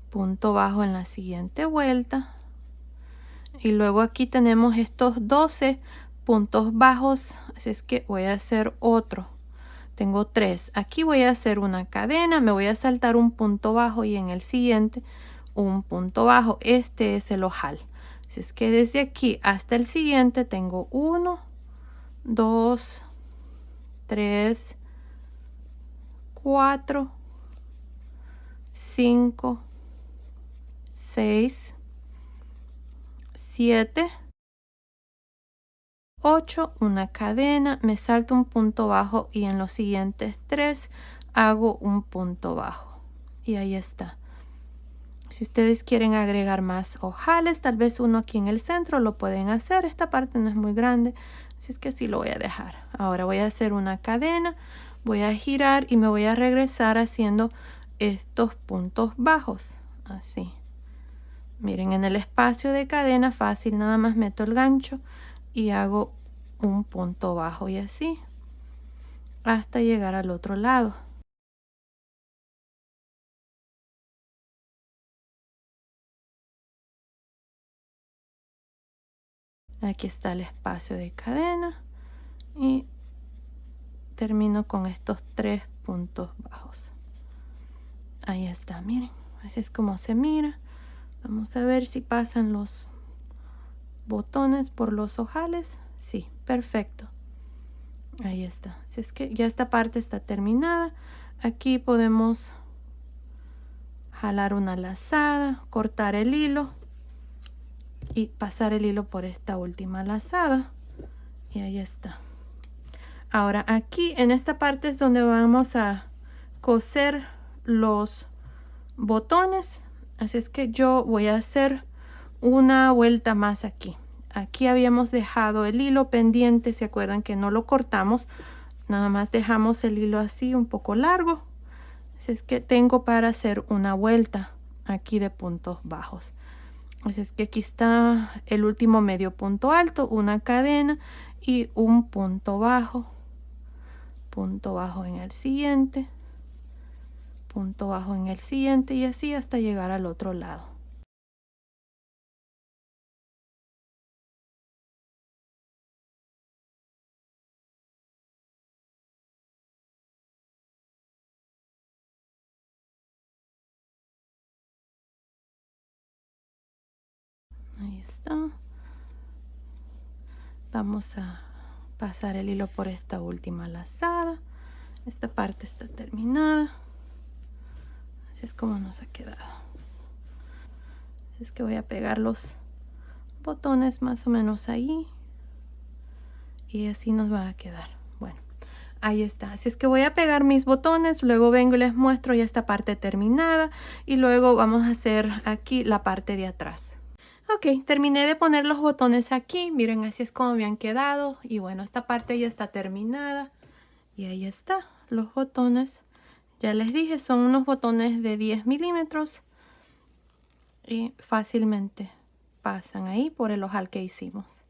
Punto bajo en la siguiente vuelta. Y luego aquí tenemos estos 12 puntos bajos, así es que voy a hacer otro Tengo 3. Aquí voy a hacer una cadena, me voy a saltar un punto bajo y en el siguiente un punto bajo. Este es el ojal. Así es que desde aquí hasta el siguiente tengo 1, 2, 3, 4, 5, 6, 7, 8, una cadena, me salto un punto bajo y en los siguientes 3 hago un punto bajo. Y ahí está. Si ustedes quieren agregar más ojales, tal vez uno aquí en el centro, lo pueden hacer. Esta parte no es muy grande, así es que así lo voy a dejar. Ahora voy a hacer una cadena, voy a girar y me voy a regresar haciendo estos puntos bajos, así. Miren, en el espacio de cadena fácil, nada más meto el gancho y hago un punto bajo y así hasta llegar al otro lado. Aquí está el espacio de cadena y termino con estos 3 puntos bajos. Ahí está, miren, así es como se mira. Vamos a ver si pasan los botones por los ojales. Sí, perfecto. Ahí está. Así es que ya esta parte está terminada. Aquí podemos jalar una lazada, cortar el hilo y pasar el hilo por esta última lazada. Y ahí está. Ahora aquí en esta parte es donde vamos a coser los botones. Así es que yo voy a hacer una vuelta más aquí. Aquí habíamos dejado el hilo pendiente, ¿se acuerdan que no lo cortamos? Nada más dejamos el hilo así un poco largo. Así es que tengo para hacer una vuelta aquí de puntos bajos. Así es que aquí está el último medio punto alto, una cadena y un punto bajo en el siguiente, punto bajo en el siguiente y así hasta llegar al otro lado. Ahí está. Vamos a pasar el hilo por esta última lazada. Esta parte está terminada. Así es como nos ha quedado. Así es que voy a pegar los botones más o menos ahí. Y así nos va a quedar. Bueno, ahí está. Así es que voy a pegar mis botones. Luego vengo y les muestro ya esta parte terminada. Y luego vamos a hacer aquí la parte de atrás. Ok, terminé de poner los botones aquí. Miren, así es como me han quedado. Y bueno, esta parte ya está terminada. Y ahí está, los botones. Ya les dije, son unos botones de 10 milímetros. Y fácilmente pasan ahí por el ojal que hicimos.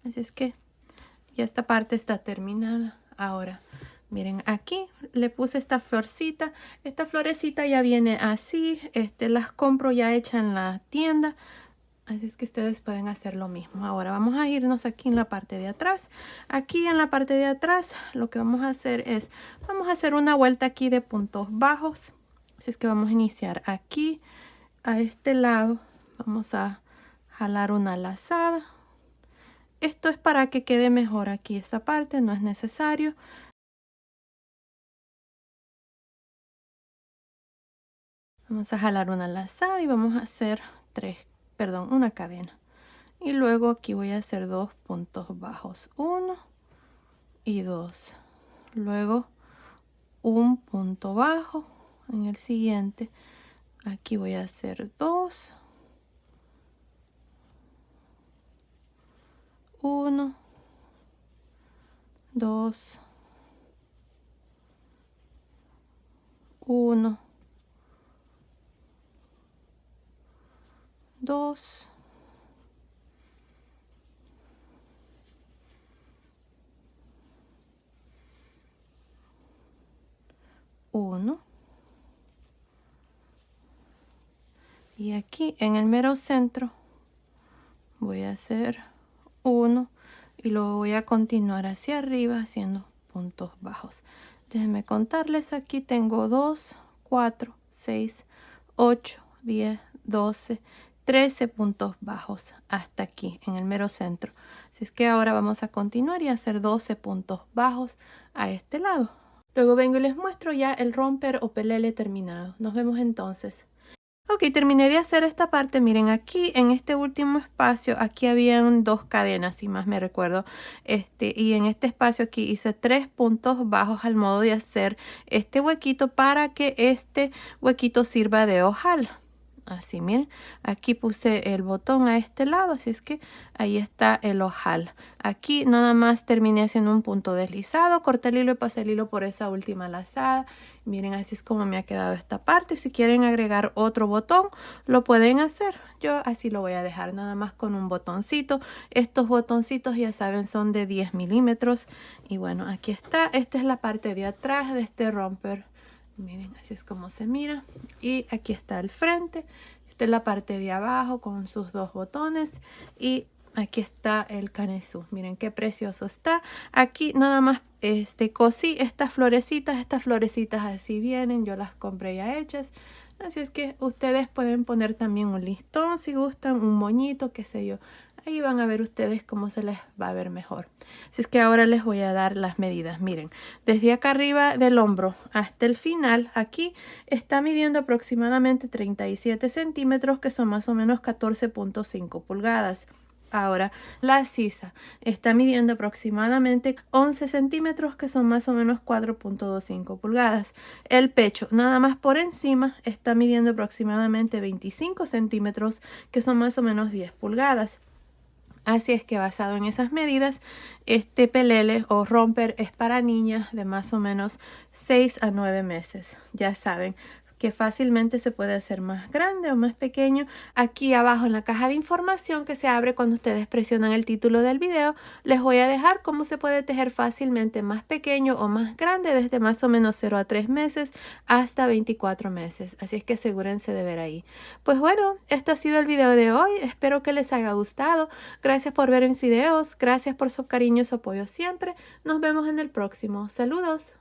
Así es que ya esta parte está terminada. Ahora, miren, aquí le puse esta florcita. Esta florecita ya viene así. Las compro ya hecha en la tienda. Así es que ustedes pueden hacer lo mismo. Ahora vamos a irnos aquí en la parte de atrás. Aquí en la parte de atrás lo que vamos a hacer es, vamos a hacer una vuelta aquí de puntos bajos. Así es que vamos a iniciar aquí, a este lado. Vamos a jalar una lazada. Esto es para que quede mejor aquí esta parte, no es necesario. Vamos a jalar una lazada y vamos a hacer una cadena. Y luego aquí voy a hacer 2 puntos bajos, 1 y 2. Luego un punto bajo en el siguiente. Aquí voy a hacer 2, 1, 2, 1, 2, 1. Y aquí en el mero centro voy a hacer 1 y luego voy a continuar hacia arriba haciendo puntos bajos. Déjenme contarles, aquí tengo 2, 4, 6, 8, 10, 12, 13 puntos bajos hasta aquí en el mero centro. Así es que ahora vamos a continuar y hacer 12 puntos bajos a este lado. Luego vengo y les muestro ya el romper o pelele terminado. Nos vemos entonces. Ok, terminé de hacer esta parte. Miren, aquí en este último espacio, aquí habían 2 cadenas, si más me recuerdo. Y en este espacio aquí hice 3 puntos bajos al modo de hacer este huequito para que este huequito sirva de ojal. Así, miren, aquí puse el botón a este lado, así es que ahí está el ojal. Aquí nada más terminé haciendo un punto deslizado, corté el hilo y pasé el hilo por esa última lazada. Miren, así es como me ha quedado esta parte. Si quieren agregar otro botón, lo pueden hacer. Yo así lo voy a dejar, nada más con un botoncito. Estos botoncitos, ya saben, son de 10 milímetros. Y bueno, aquí está. Esta es la parte de atrás de este romper. Miren, así es como se mira. Y aquí está el frente. Esta es la parte de abajo con sus 2 botones. Y aquí está el canesú. Miren qué precioso está. Aquí nada más cosí estas florecitas. Estas florecitas así vienen. Yo las compré ya hechas. Así es que ustedes pueden poner también un listón si gustan, un moñito, qué sé yo. Ahí van a ver ustedes cómo se les va a ver mejor. Así es que ahora les voy a dar las medidas. Miren, desde acá arriba del hombro hasta el final, aquí está midiendo aproximadamente 37 centímetros, que son más o menos 14.5 pulgadas. Ahora, la sisa está midiendo aproximadamente 11 centímetros, que son más o menos 4.25 pulgadas. El pecho, nada más por encima, está midiendo aproximadamente 25 centímetros, que son más o menos 10 pulgadas. Así es que basado en esas medidas, este pelele o romper es para niñas de más o menos 6 a 9 meses. Ya saben que fácilmente se puede hacer más grande o más pequeño. Aquí abajo en la caja de información que se abre cuando ustedes presionan el título del video, les voy a dejar cómo se puede tejer fácilmente más pequeño o más grande desde más o menos 0 a 3 meses hasta 24 meses. Así es que asegúrense de ver ahí. Pues bueno, esto ha sido el video de hoy. Espero que les haya gustado. Gracias por ver mis videos. Gracias por su cariño y su apoyo siempre. Nos vemos en el próximo. Saludos.